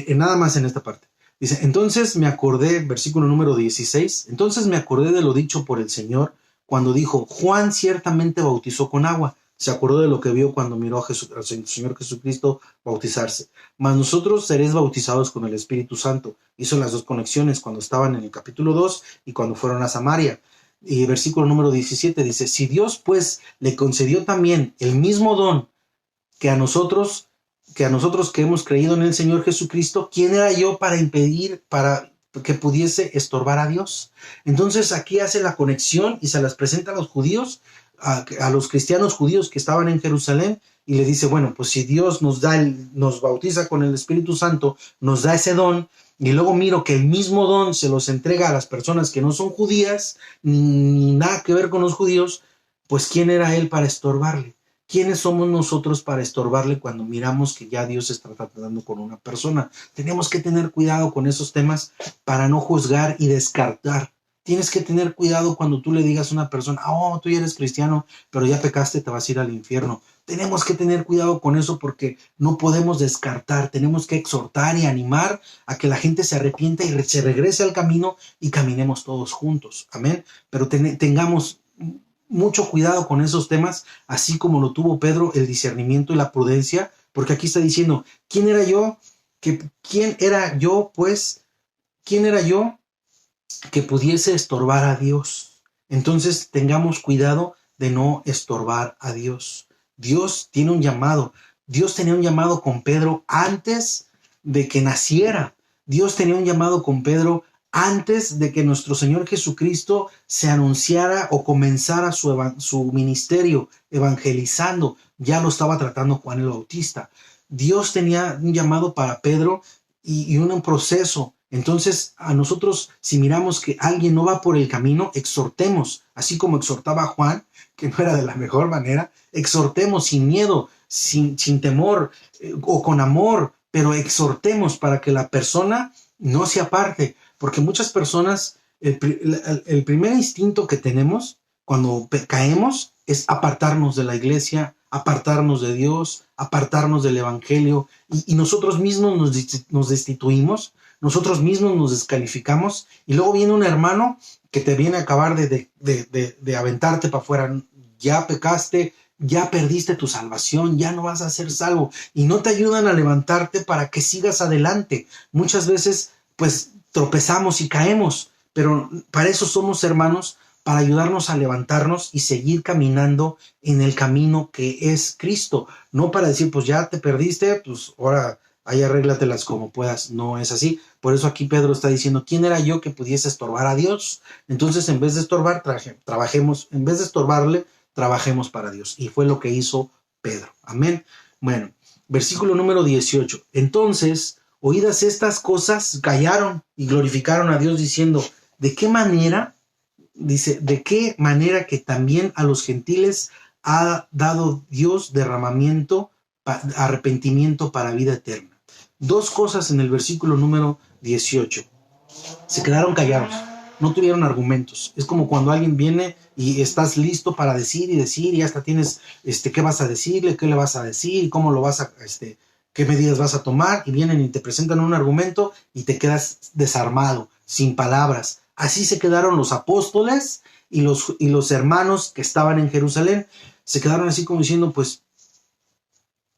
Nada más en esta parte. Dice, entonces me acordé, versículo número 16, entonces me acordé de lo dicho por el Señor cuando dijo, Juan ciertamente bautizó con agua. Se acordó de lo que vio cuando miró al Señor Jesucristo bautizarse. Mas nosotros seréis bautizados con el Espíritu Santo. Hizo las dos conexiones cuando estaban en el capítulo 2 y cuando fueron a Samaria. Y versículo número 17 dice, si Dios pues le concedió también el mismo don que a nosotros que hemos creído en el Señor Jesucristo, ¿quién era yo para impedir, para que pudiese estorbar a Dios? Entonces aquí hace la conexión y se las presenta a los judíos, a los cristianos judíos que estaban en Jerusalén, y le dice, bueno, pues si Dios nos bautiza con el Espíritu Santo, nos da ese don, y luego miro que el mismo don se los entrega a las personas que no son judías, ni nada que ver con los judíos, pues ¿quién era él para estorbarle? ¿Quiénes somos nosotros para estorbarle cuando miramos que ya Dios está tratando con una persona? Tenemos que tener cuidado con esos temas para no juzgar y descartar. Tienes que tener cuidado cuando tú le digas a una persona, oh, tú ya eres cristiano, pero ya pecaste, te vas a ir al infierno. Tenemos que tener cuidado con eso porque no podemos descartar. Tenemos que exhortar y animar a que la gente se arrepienta y se regrese al camino y caminemos todos juntos. Amén. Pero tengamos mucho cuidado con esos temas, así como lo tuvo Pedro, el discernimiento y la prudencia, porque aquí está diciendo, ¿quién era yo que pudiese estorbar a Dios? Entonces tengamos cuidado de no estorbar a Dios. Dios tiene un llamado. Dios tenía un llamado con Pedro antes de que naciera. Dios tenía un llamado con Pedro antes de que nuestro Señor Jesucristo se anunciara o comenzara su ministerio evangelizando. Ya lo estaba tratando Juan el Bautista. Dios tenía un llamado para Pedro y un proceso. Entonces, a nosotros, si miramos que alguien no va por el camino, exhortemos, así como exhortaba a Juan, que no era de la mejor manera, exhortemos sin miedo, sin temor o con amor, pero exhortemos para que la persona no se aparte. Porque muchas personas, el primer instinto que tenemos cuando caemos es apartarnos de la iglesia, apartarnos de Dios, apartarnos del evangelio, y nosotros mismos nos destituimos, nosotros mismos nos descalificamos, y luego viene un hermano que te viene a acabar de aventarte para afuera. Ya pecaste, ya perdiste tu salvación, ya no vas a ser salvo, y no te ayudan a levantarte para que sigas adelante. Muchas veces, pues, tropezamos y caemos, pero para eso somos hermanos, para ayudarnos a levantarnos y seguir caminando en el camino que es Cristo, no para decir, pues ya te perdiste, pues ahora ahí arréglatelas como puedas. No es así. Por eso aquí Pedro está diciendo, ¿quién era yo que pudiese estorbar a Dios? Entonces, en vez de estorbar, en vez de estorbarle, trabajemos para Dios. Y fue lo que hizo Pedro. Amén. Bueno, versículo número 18. Entonces, oídas estas cosas, callaron y glorificaron a Dios diciendo, ¿de qué manera? Dice, ¿de qué manera que también a los gentiles ha dado Dios arrepentimiento para vida eterna? Dos cosas en el versículo número 18. Se quedaron callados, no tuvieron argumentos. Es como cuando alguien viene y estás listo para decir y hasta tienes qué vas a decirle, qué le vas a decir, cómo lo vas a qué medidas vas a tomar, y vienen y te presentan un argumento y te quedas desarmado, sin palabras. Así se quedaron los apóstoles y los hermanos que estaban en Jerusalén. Se quedaron así como diciendo, pues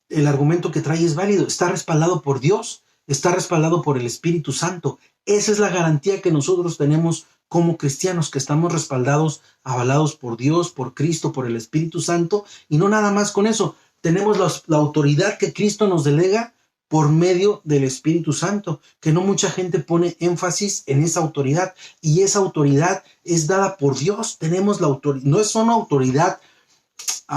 el argumento que trae es válido, está respaldado por Dios, está respaldado por el Espíritu Santo. Esa es la garantía que nosotros tenemos como cristianos, que estamos respaldados, avalados por Dios, por Cristo, por el Espíritu Santo, y no nada más con eso. Tenemos la autoridad que Cristo nos delega por medio del Espíritu Santo, que no mucha gente pone énfasis en esa autoridad, y esa autoridad es dada por Dios. Tenemos la autoridad, no es una autoridad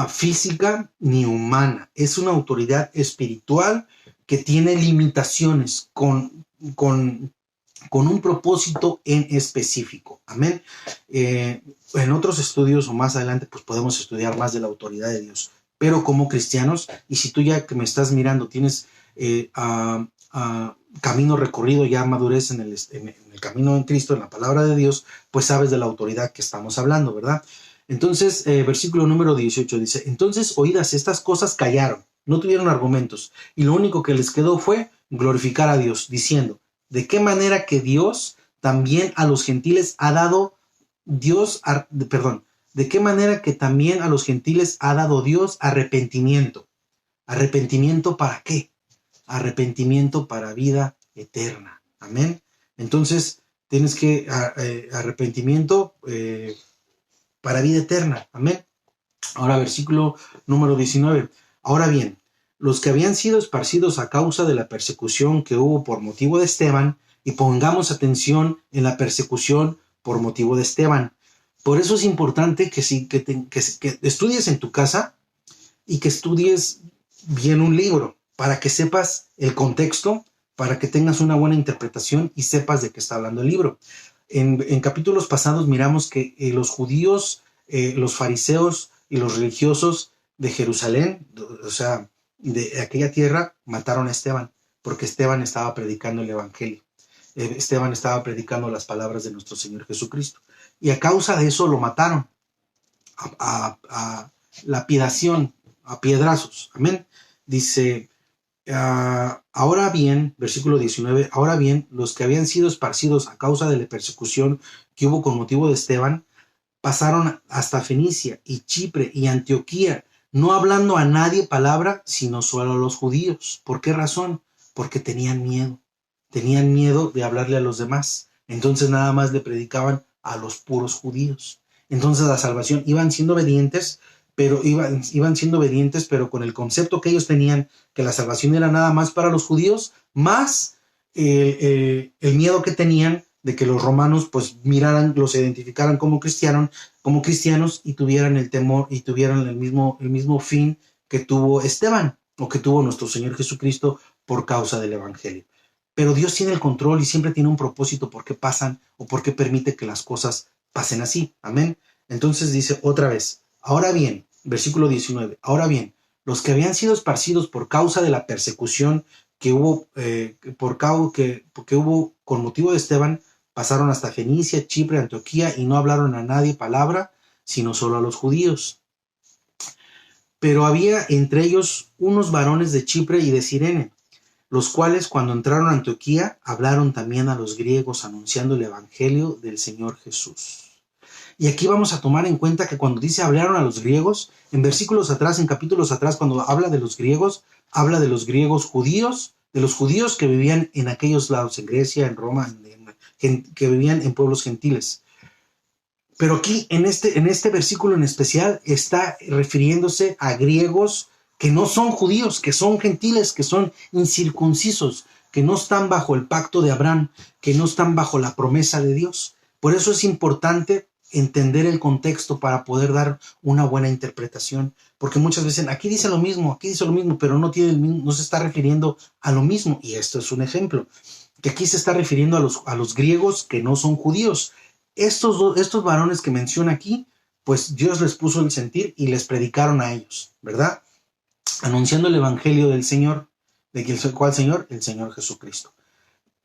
física ni humana, es una autoridad espiritual que tiene limitaciones con un propósito en específico. Amén. En otros estudios o más adelante pues podemos estudiar más de la autoridad de Dios, pero como cristianos, y si tú ya que me estás mirando tienes camino recorrido, ya madurez en el camino en Cristo, en la palabra de Dios, pues sabes de la autoridad que estamos hablando, ¿verdad? Entonces, versículo número 18 dice, entonces oídas estas cosas callaron, no tuvieron argumentos, y lo único que les quedó fue glorificar a Dios, diciendo, ¿de qué manera que Dios también a los gentiles ha dado de qué manera que también a los gentiles ha dado Dios arrepentimiento? ¿Arrepentimiento para qué? Arrepentimiento para vida eterna. Amén. Entonces, tienes que arrepentimiento para vida eterna. Amén. Ahora, versículo número 19. Ahora bien, los que habían sido esparcidos a causa de la persecución que hubo por motivo de Esteban, y pongamos atención en la persecución por motivo de Esteban. Por eso es importante que estudies en tu casa y que estudies bien un libro, para que sepas el contexto, para que tengas una buena interpretación y sepas de qué está hablando el libro. En capítulos pasados miramos que los judíos, los fariseos y los religiosos de Jerusalén, o sea, de aquella tierra, mataron a Esteban, porque Esteban estaba predicando el evangelio. Esteban estaba predicando las palabras de nuestro Señor Jesucristo. Y a causa de eso lo mataron a lapidación, a piedrazos. Amén. Dice, ahora bien, versículo 19, ahora bien, los que habían sido esparcidos a causa de la persecución que hubo con motivo de Esteban, pasaron hasta Fenicia y Chipre y Antioquía, no hablando a nadie palabra, sino solo a los judíos. ¿Por qué razón? Porque tenían miedo. Tenían miedo de hablarle a los demás. Entonces nada más le predicaban a los puros judíos. Entonces la salvación, iban siendo obedientes, pero con el concepto que ellos tenían, que la salvación era nada más para los judíos, más el miedo que tenían de que los romanos pues los identificaran como cristianos y tuvieran el temor y tuvieran el mismo fin que tuvo Esteban o que tuvo nuestro Señor Jesucristo por causa del evangelio. Pero Dios tiene el control y siempre tiene un propósito por qué pasan o por qué permite que las cosas pasen así. Amén. Entonces dice otra vez, ahora bien, versículo 19, ahora bien, los que habían sido esparcidos por causa de la persecución que hubo, que hubo con motivo de Esteban, pasaron hasta Fenicia, Chipre, Antioquía y no hablaron a nadie palabra, sino solo a los judíos. Pero había entre ellos unos varones de Chipre y de Cirene, los cuales cuando entraron a Antioquía hablaron también a los griegos anunciando el evangelio del Señor Jesús. Y aquí vamos a tomar en cuenta que cuando dice hablaron a los griegos, en versículos atrás, en capítulos atrás, cuando habla de los griegos, habla de los griegos judíos, de los judíos que vivían en aquellos lados, en Grecia, en Roma, que vivían en pueblos gentiles. Pero aquí, en este versículo en especial, está refiriéndose a griegos que no son judíos, que son gentiles, que son incircuncisos, que no están bajo el pacto de Abraham, que no están bajo la promesa de Dios. Por eso es importante entender el contexto para poder dar una buena interpretación, porque muchas veces aquí dice lo mismo, pero no se está refiriendo a lo mismo, y esto es un ejemplo, que aquí se está refiriendo a los griegos que no son judíos. Estos varones que menciona aquí, pues Dios les puso el sentir y les predicaron a ellos, ¿verdad? Anunciando el evangelio del Señor. ¿De cuál Señor? El Señor Jesucristo.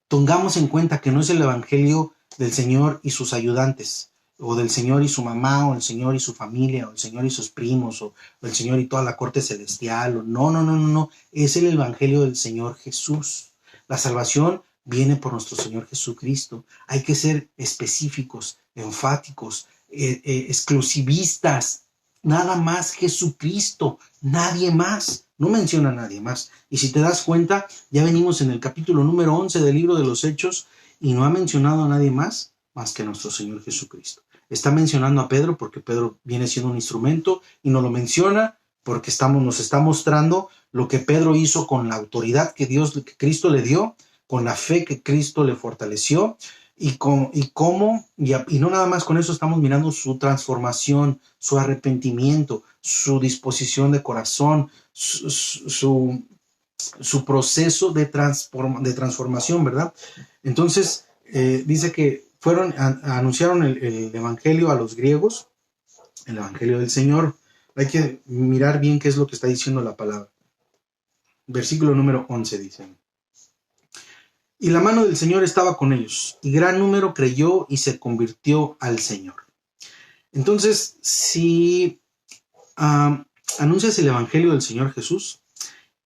Tengamos en cuenta que no es el evangelio del Señor y sus ayudantes, o del Señor y su mamá, o el Señor y su familia, o el Señor y sus primos, o el Señor y toda la corte celestial. No. Es el evangelio del Señor Jesús. La salvación viene por nuestro Señor Jesucristo. Hay que ser específicos, enfáticos, exclusivistas. Nada más Jesucristo, nadie más. No menciona a nadie más. Y si te das cuenta, ya venimos en el capítulo número 11 del libro de los Hechos y no ha mencionado a nadie más que a nuestro Señor Jesucristo. Está mencionando a Pedro porque Pedro viene siendo un instrumento y nos lo menciona porque nos está mostrando lo que Pedro hizo con la autoridad que Cristo le dio, con la fe que Cristo le fortaleció y no nada más con eso, estamos mirando su transformación, su arrepentimiento, su disposición de corazón, su proceso de transformación, ¿verdad? Entonces, dice que anunciaron el evangelio a los griegos, el evangelio del Señor. Hay que mirar bien qué es lo que está diciendo la palabra. Versículo número 11 dice: Y la mano del Señor estaba con ellos, y gran número creyó y se convirtió al Señor. Entonces, si anuncias el Evangelio del Señor Jesús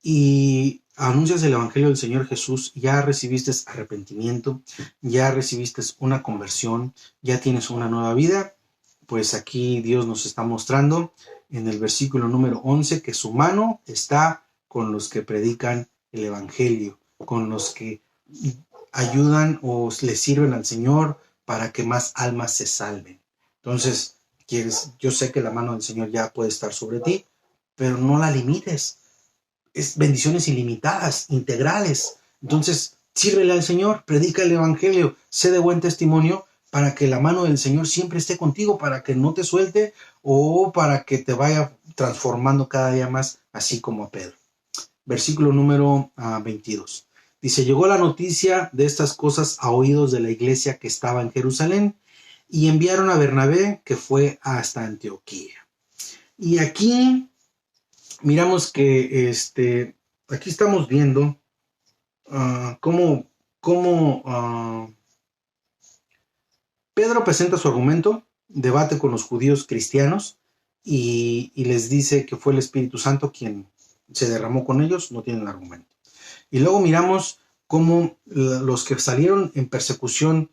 y anuncias el Evangelio del Señor Jesús, ya recibiste arrepentimiento, ya recibiste una conversión, ya tienes una nueva vida, pues aquí Dios nos está mostrando en el versículo número 11 que su mano está con los que predican el Evangelio, con los que ayudan o le sirven al Señor para que más almas se salven. Entonces, yo sé que la mano del Señor ya puede estar sobre ti, pero no la limites. Es bendiciones ilimitadas, integrales. Entonces, sírvele al Señor, predica el Evangelio, sé de buen testimonio para que la mano del Señor siempre esté contigo, para que no te suelte o para que te vaya transformando cada día más, así como a Pedro. Versículo número 22. Dice, llegó la noticia de estas cosas a oídos de la iglesia que estaba en Jerusalén y enviaron a Bernabé, que fue hasta Antioquía. Y aquí miramos que aquí estamos viendo cómo Pedro presenta su argumento, debate con los judíos cristianos y les dice que fue el Espíritu Santo quien se derramó con ellos, no tienen argumento. Y luego miramos cómo los que salieron en persecución,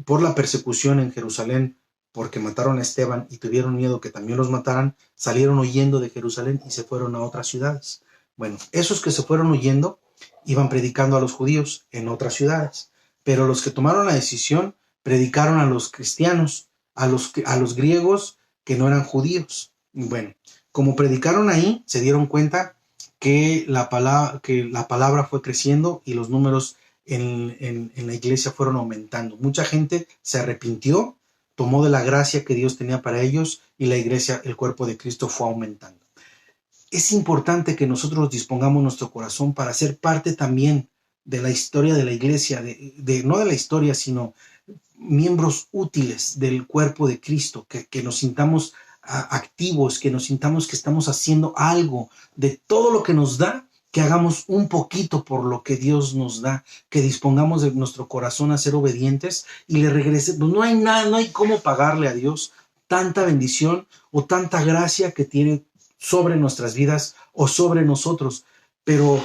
por la persecución en Jerusalén, porque mataron a Esteban y tuvieron miedo que también los mataran, salieron huyendo de Jerusalén y se fueron a otras ciudades. Bueno, esos que se fueron huyendo iban predicando a los judíos en otras ciudades, pero los que tomaron la decisión predicaron a los cristianos, a los griegos que no eran judíos. Bueno, como predicaron ahí, se dieron cuenta que la palabra fue creciendo y los números en la iglesia fueron aumentando. Mucha gente se arrepintió, tomó de la gracia que Dios tenía para ellos y la iglesia, el cuerpo de Cristo, fue aumentando. Es importante que nosotros dispongamos nuestro corazón para ser parte también de la historia de la iglesia, no de la historia, sino miembros útiles del cuerpo de Cristo, que nos sintamos activos, que nos sintamos que estamos haciendo algo de todo lo que nos da, que hagamos un poquito por lo que Dios nos da, que dispongamos de nuestro corazón a ser obedientes y le regrese. Pues no hay nada, no hay cómo pagarle a Dios tanta bendición o tanta gracia que tiene sobre nuestras vidas o sobre nosotros, pero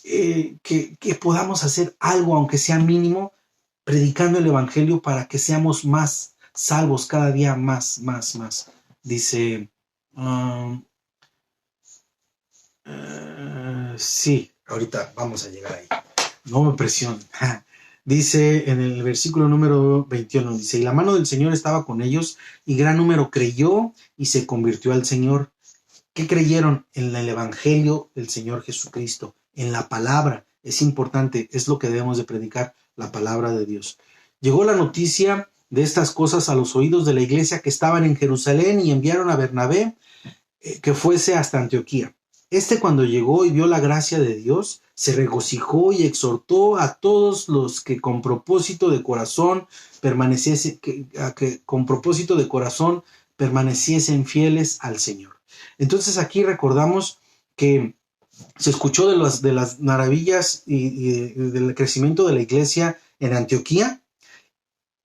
que podamos hacer algo, aunque sea mínimo, predicando el Evangelio para que seamos más salvos cada día más. Dice, sí, ahorita vamos a llegar ahí. No me presionen. Dice en el versículo número 21, dice, y la mano del Señor estaba con ellos y gran número creyó y se convirtió al Señor. ¿Qué creyeron? En el Evangelio del Señor Jesucristo, en la palabra. Es importante, es lo que debemos de predicar, la palabra de Dios. Llegó la noticia de estas cosas a los oídos de la iglesia que estaban en Jerusalén y enviaron a Bernabé que fuese hasta Antioquía. Cuando llegó y vio la gracia de Dios, se regocijó y exhortó a todos los que con propósito de corazón permaneciesen fieles al Señor. Entonces aquí recordamos que se escuchó de las maravillas y del crecimiento de la iglesia en Antioquía,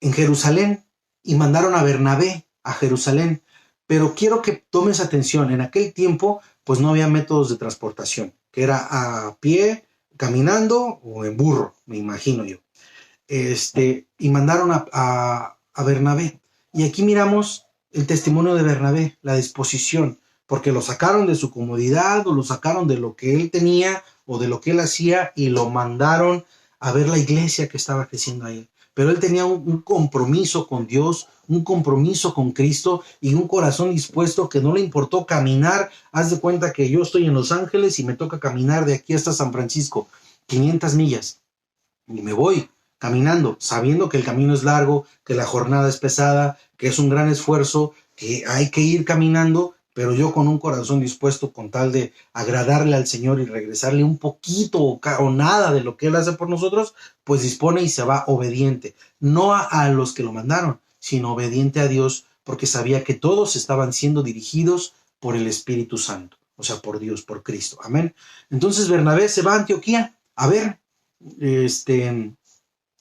en Jerusalén, y mandaron a Bernabé a Jerusalén. Pero quiero que tomes atención, en aquel tiempo pues no había métodos de transportación, que era a pie, caminando o en burro, me imagino yo. Y mandaron a Bernabé. Y aquí miramos el testimonio de Bernabé, la disposición, porque lo sacaron de su comodidad o lo sacaron de lo que él tenía o de lo que él hacía y lo mandaron a ver la iglesia que estaba creciendo ahí. Pero él tenía un compromiso con Dios, un compromiso con Cristo y un corazón dispuesto que no le importó caminar. Haz de cuenta que yo estoy en Los Ángeles y me toca caminar de aquí hasta San Francisco, 500 millas, y me voy caminando, sabiendo que el camino es largo, que la jornada es pesada, que es un gran esfuerzo, que hay que ir caminando, pero yo con un corazón dispuesto con tal de agradarle al Señor y regresarle un poquito o nada de lo que Él hace por nosotros, pues dispone y se va obediente, no a los que lo mandaron, sino obediente a Dios, porque sabía que todos estaban siendo dirigidos por el Espíritu Santo, o sea, por Dios, por Cristo. Amén. Entonces Bernabé se va a Antioquía a ver,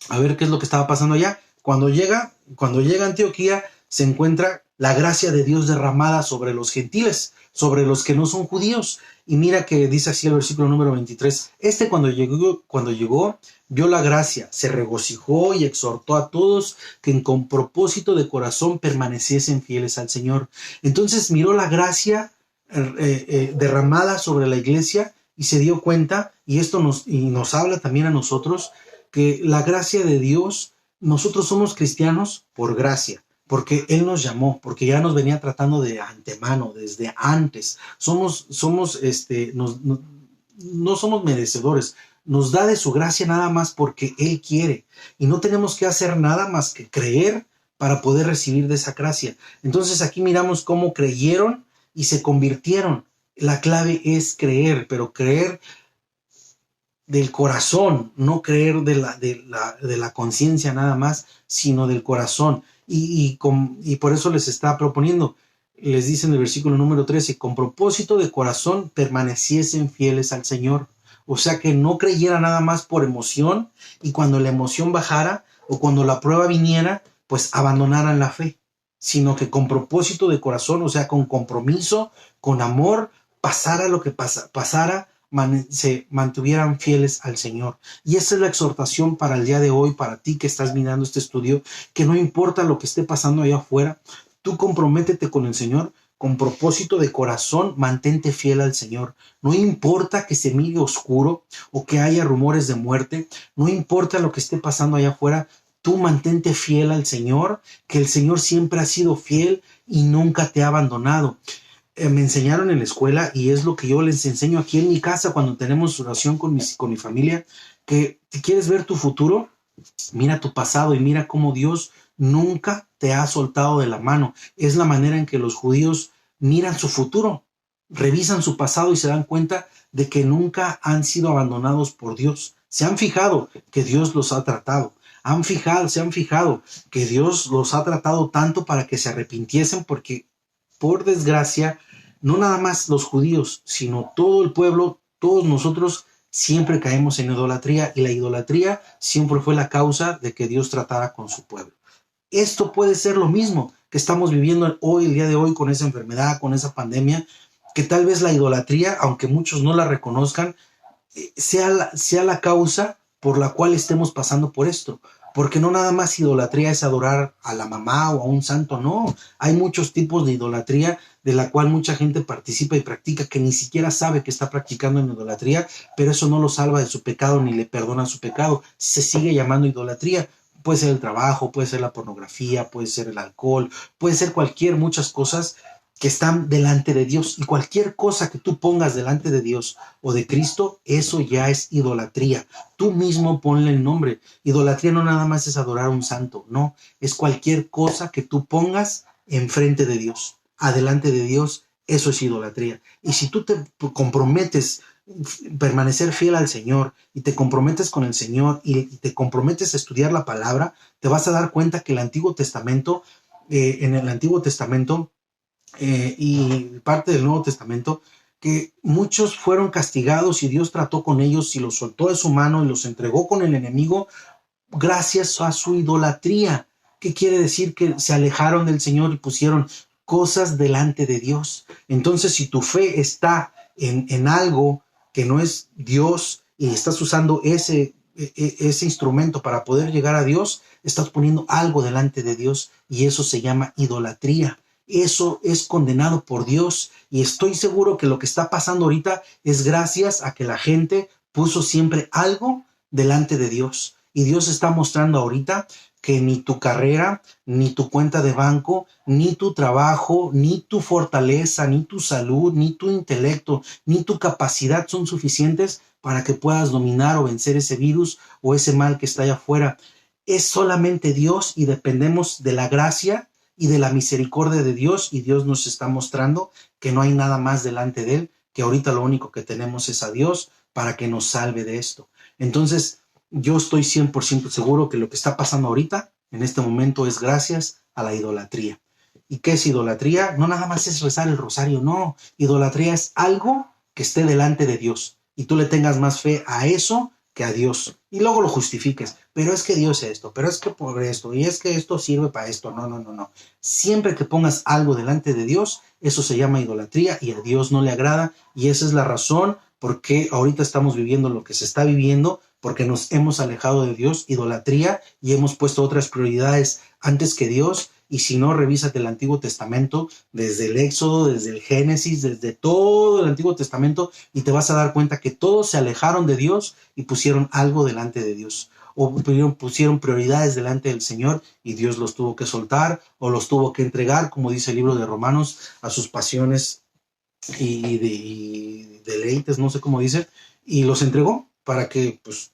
a ver qué es lo que estaba pasando allá. Cuando llega a Antioquía, se encuentra la gracia de Dios derramada sobre los gentiles, sobre los que no son judíos. Y mira que dice así el versículo número 23. Cuando llegó, vio la gracia, se regocijó y exhortó a todos que con propósito de corazón permaneciesen fieles al Señor. Entonces miró la gracia derramada sobre la iglesia y se dio cuenta, y esto nos habla también a nosotros, que la gracia de Dios, nosotros somos cristianos por gracia, porque Él nos llamó, porque ya nos venía tratando de antemano, desde antes. No somos merecedores, nos da de su gracia nada más porque Él quiere, y no tenemos que hacer nada más que creer para poder recibir de esa gracia. Entonces aquí miramos cómo creyeron y se convirtieron. La clave es creer, pero creer del corazón, no creer de la conciencia nada más, sino del corazón. Y por eso les está proponiendo, les dice en el versículo número 13, con propósito de corazón permaneciesen fieles al Señor. O sea, que no creyera nada más por emoción, y cuando la emoción bajara o cuando la prueba viniera, pues abandonaran la fe, sino que con propósito de corazón, o sea, con compromiso, con amor, pasara lo que pasara, se mantuvieran fieles al Señor. Y esa es la exhortación para el día de hoy, para ti que estás mirando este estudio, que no importa lo que esté pasando allá afuera, tú comprométete con el Señor, con propósito de corazón, mantente fiel al Señor. No importa que se mire oscuro o que haya rumores de muerte, no importa lo que esté pasando allá afuera, tú mantente fiel al Señor, que el Señor siempre ha sido fiel y nunca te ha abandonado. Me enseñaron en la escuela, y es lo que yo les enseño aquí en mi casa cuando tenemos oración con mi familia, que si quieres ver tu futuro, mira tu pasado y mira cómo Dios nunca te ha soltado de la mano. Es la manera en que los judíos miran su futuro, revisan su pasado y se dan cuenta de que nunca han sido abandonados por Dios. Se han fijado que Dios los ha tratado. Se han fijado que Dios los ha tratado tanto para que se arrepintiesen, porque por desgracia, no nada más los judíos, sino todo el pueblo, todos nosotros siempre caemos en idolatría, y la idolatría siempre fue la causa de que Dios tratara con su pueblo. Esto puede ser lo mismo que estamos viviendo hoy, el día de hoy, con esa enfermedad, con esa pandemia, que tal vez la idolatría, aunque muchos no la reconozcan, sea la causa por la cual estemos pasando por esto. Porque no nada más idolatría es adorar a la mamá o a un santo, no. Hay muchos tipos de idolatría de la cual mucha gente participa y practica, que ni siquiera sabe que está practicando en idolatría, pero eso no lo salva de su pecado ni le perdona su pecado. Se sigue llamando idolatría. Puede ser el trabajo, puede ser la pornografía, puede ser el alcohol, puede ser muchas cosas que están delante de Dios, y cualquier cosa que tú pongas delante de Dios o de Cristo, eso ya es idolatría. Tú mismo ponle el nombre. Idolatría no nada más es adorar a un santo, no, es cualquier cosa que tú pongas enfrente de Dios, adelante de Dios, eso es idolatría. Y si tú te comprometes permanecer fiel al Señor, y te comprometes con el Señor, y te comprometes a estudiar la palabra, te vas a dar cuenta que en el Antiguo Testamento, y parte del Nuevo Testamento, que muchos fueron castigados y Dios trató con ellos y los soltó de su mano y los entregó con el enemigo gracias a su idolatría. ¿Qué quiere decir? Que se alejaron del Señor y pusieron cosas delante de Dios. Entonces, si tu fe está en algo que no es Dios, y estás usando ese instrumento para poder llegar a Dios, estás poniendo algo delante de Dios, y eso se llama idolatría. Eso es condenado por Dios, y estoy seguro que lo que está pasando ahorita es gracias a que la gente puso siempre algo delante de Dios. Y Dios está mostrando ahorita que ni tu carrera, ni tu cuenta de banco, ni tu trabajo, ni tu fortaleza, ni tu salud, ni tu intelecto, ni tu capacidad son suficientes para que puedas dominar o vencer ese virus o ese mal que está allá afuera. Es solamente Dios, y dependemos de la gracia y de la misericordia de Dios, y Dios nos está mostrando que no hay nada más delante de Él, que ahorita lo único que tenemos es a Dios para que nos salve de esto. Entonces, yo estoy 100% seguro que lo que está pasando ahorita, en este momento, es gracias a la idolatría. ¿Y qué es idolatría? No nada más es rezar el rosario, no. Idolatría es algo que esté delante de Dios, y tú le tengas más fe a eso que a Dios, y luego lo justifiques, pero es que Dios es esto, pero es que por esto, y es que esto sirve para esto. No, no, no, no. Siempre que pongas algo delante de Dios, eso se llama idolatría y a Dios no le agrada, y esa es la razón por qué ahorita estamos viviendo lo que se está viviendo, porque nos hemos alejado de Dios, idolatría, y hemos puesto otras prioridades antes que Dios. Y si no, revísate el Antiguo Testamento, desde el Éxodo, desde el Génesis, desde todo el Antiguo Testamento, y te vas a dar cuenta que todos se alejaron de Dios y pusieron algo delante de Dios, o pusieron prioridades delante del Señor, y Dios los tuvo que soltar o los tuvo que entregar, como dice el libro de Romanos, a sus pasiones y deleites, no sé cómo dice, y los entregó para que pues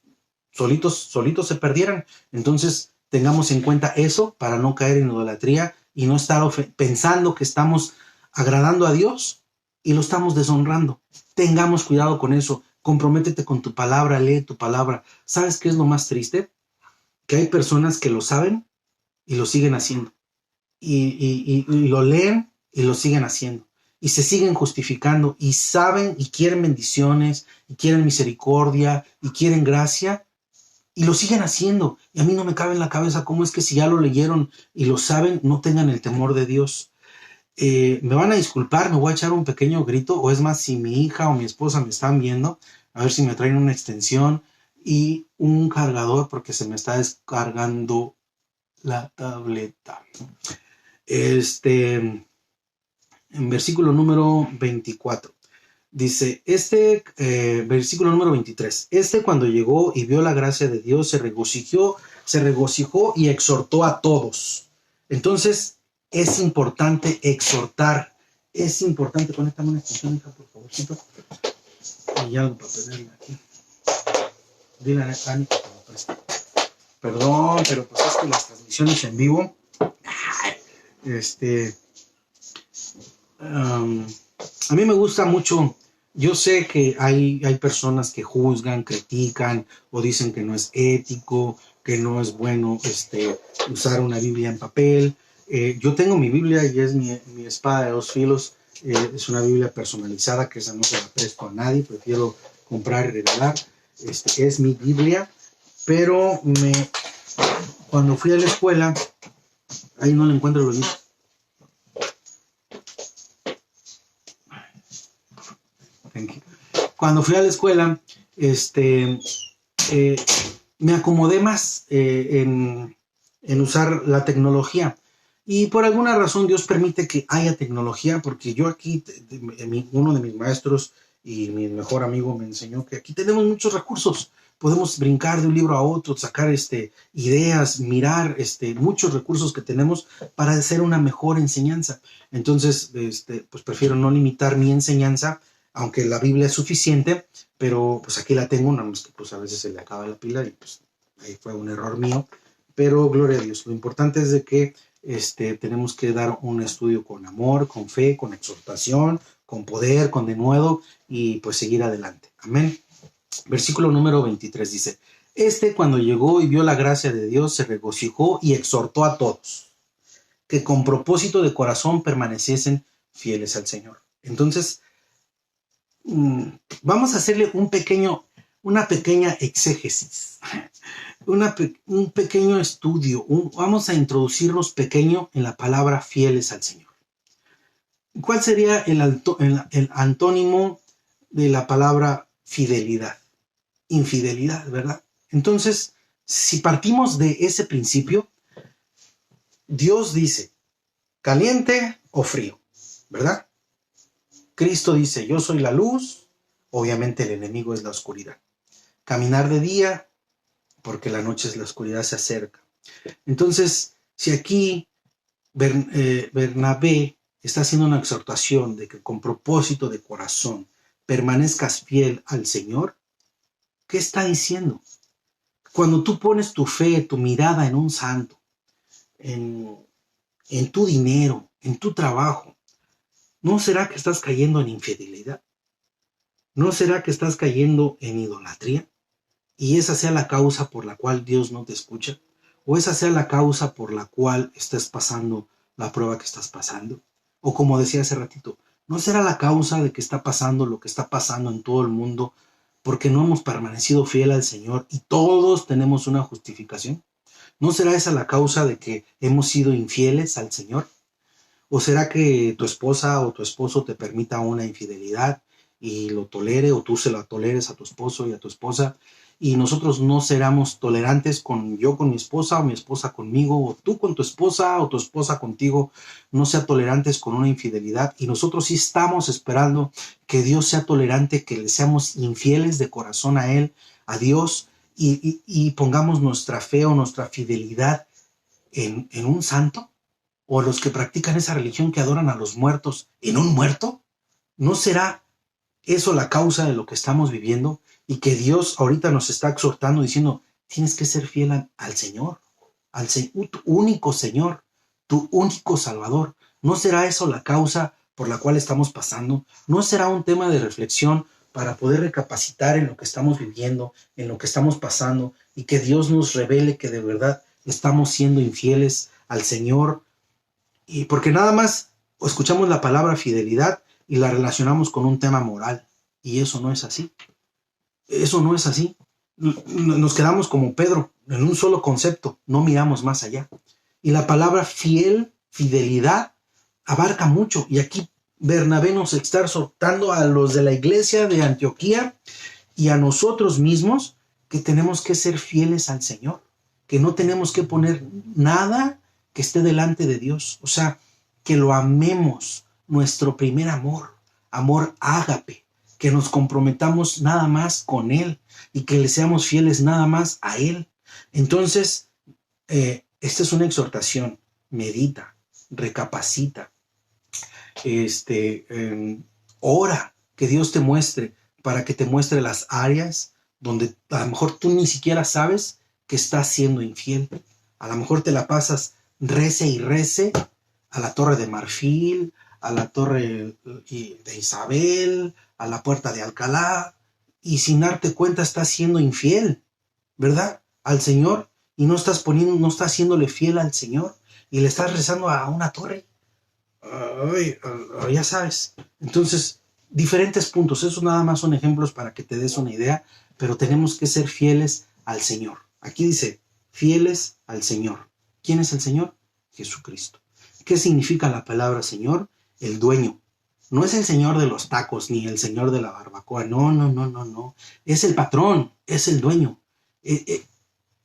solitos se perdieran. Entonces tengamos en cuenta eso para no caer en idolatría y no estar pensando que estamos agradando a Dios y lo estamos deshonrando. Tengamos cuidado con eso. Comprométete con tu palabra, lee tu palabra. ¿Sabes qué es lo más triste? Que hay personas que lo saben y lo siguen haciendo. Y lo leen y lo siguen haciendo. Y se siguen justificando y saben y quieren bendiciones y quieren misericordia y quieren gracia y lo siguen haciendo. Y a mí no me cabe en la cabeza cómo es que si ya lo leyeron y lo saben, no tengan el temor de Dios. Me van a disculpar, me voy a echar un pequeño grito, o es más, si mi hija o mi esposa me están viendo, a ver si me traen una extensión y un cargador porque se me está descargando la tableta. En versículo número 24. Dice, versículo número 23, cuando llegó y vio la gracia de Dios, se regocijó y exhortó a todos. Entonces, es importante exhortar, es importante, conéctame una extensión, hija, por favorcito, y algo para tenerla aquí. Dile a Ani que te lo preste. Perdón, pero pues es que las transmisiones en vivo, a mí me gusta mucho. Yo sé que hay personas que juzgan, critican o dicen que no es ético, que no es bueno usar una Biblia en papel. Yo tengo mi Biblia y es mi espada de dos filos. Es una Biblia personalizada, que esa no se la presto a nadie, prefiero comprar y regalar. Es mi Biblia, pero cuando fui a la escuela, ahí no le encuentro los libros. Cuando fui a la escuela, me acomodé más en usar la tecnología. Y por alguna razón Dios permite que haya tecnología, porque yo aquí, uno de mis maestros y mi mejor amigo me enseñó que aquí tenemos muchos recursos. Podemos brincar de un libro a otro, sacar ideas, mirar muchos recursos que tenemos para hacer una mejor enseñanza. Entonces, pues prefiero no limitar mi enseñanza, aunque la Biblia es suficiente, pero pues aquí la tengo, nada más que pues a veces se le acaba la pila y pues ahí fue un error mío. Pero gloria a Dios, lo importante es de que tenemos que dar un estudio con amor, con fe, con exhortación, con poder, con denuedo y pues seguir adelante. Amén. Versículo número 23 dice, cuando llegó y vio la gracia de Dios, se regocijó y exhortó a todos que con propósito de corazón permaneciesen fieles al Señor. Entonces, vamos a hacerle una pequeña exégesis, un pequeño estudio, vamos a introducirnos pequeño en la palabra fieles al Señor. ¿Cuál sería el antónimo de la palabra fidelidad? Infidelidad, ¿verdad? Entonces, si partimos de ese principio, Dios dice, caliente o frío, ¿verdad? Cristo dice, yo soy la luz, obviamente el enemigo es la oscuridad. Caminar de día, porque la noche es la oscuridad, se acerca. Entonces, si aquí Bernabé está haciendo una exhortación de que con propósito de corazón permanezcas fiel al Señor, ¿qué está diciendo? Cuando tú pones tu fe, tu mirada en un santo, en tu dinero, en tu trabajo, ¿no será que estás cayendo en infidelidad? ¿No será que estás cayendo en idolatría? Y esa sea la causa por la cual Dios no te escucha, o esa sea la causa por la cual estás pasando la prueba que estás pasando. O como decía hace ratito, ¿no será la causa de que está pasando lo que está pasando en todo el mundo porque no hemos permanecido fiel al Señor y todos tenemos una justificación? ¿No será esa la causa de que hemos sido infieles al Señor? ¿O será que tu esposa o tu esposo te permita una infidelidad y lo tolere, o tú se la toleres a tu esposo y a tu esposa, y nosotros no seramos tolerantes yo con mi esposa o mi esposa conmigo, o tú con tu esposa o tu esposa contigo, no sea tolerantes con una infidelidad, y nosotros sí estamos esperando que Dios sea tolerante, que le seamos infieles de corazón a Él, a Dios, y pongamos nuestra fe o nuestra fidelidad en un santo? ¿O los que practican esa religión que adoran a los muertos en un muerto? ¿No será eso la causa de lo que estamos viviendo? Y que Dios ahorita nos está exhortando diciendo, tienes que ser fiel al Señor, tu único Señor, tu único Salvador. ¿No será eso la causa por la cual estamos pasando? ¿No será un tema de reflexión para poder recapacitar en lo que estamos viviendo, en lo que estamos pasando, y que Dios nos revele que de verdad estamos siendo infieles al Señor? Y porque nada más escuchamos la palabra fidelidad y la relacionamos con un tema moral. Y eso no es así. Eso no es así. Nos quedamos como Pedro en un solo concepto, no miramos más allá. Y la palabra fidelidad, abarca mucho. Y aquí Bernabé nos está exhortando a los de la iglesia de Antioquía y a nosotros mismos que tenemos que ser fieles al Señor, que no tenemos que poner nada que esté delante de Dios. O sea, que lo amemos, nuestro primer amor ágape, que nos comprometamos nada más con Él y que le seamos fieles nada más a Él. Entonces, esta es una exhortación. Medita, recapacita, ora que Dios te muestre, para que te muestre las áreas donde a lo mejor tú ni siquiera sabes que estás siendo infiel. A lo mejor te la pasas rece y rece a la Torre de Marfil, a la Torre de Isabel, a la Puerta de Alcalá, y sin darte cuenta estás siendo infiel, ¿verdad? Al Señor, y no estás haciéndole fiel al Señor, y le estás rezando a una torre. Ya sabes. Entonces, diferentes puntos. Esos nada más son ejemplos para que te des una idea, pero tenemos que ser fieles al Señor. Aquí dice, fieles al Señor. ¿Quién es el Señor? Jesucristo. ¿Qué significa la palabra Señor? El dueño. No es el Señor de los tacos ni el Señor de la barbacoa. No. Es el patrón, es el dueño.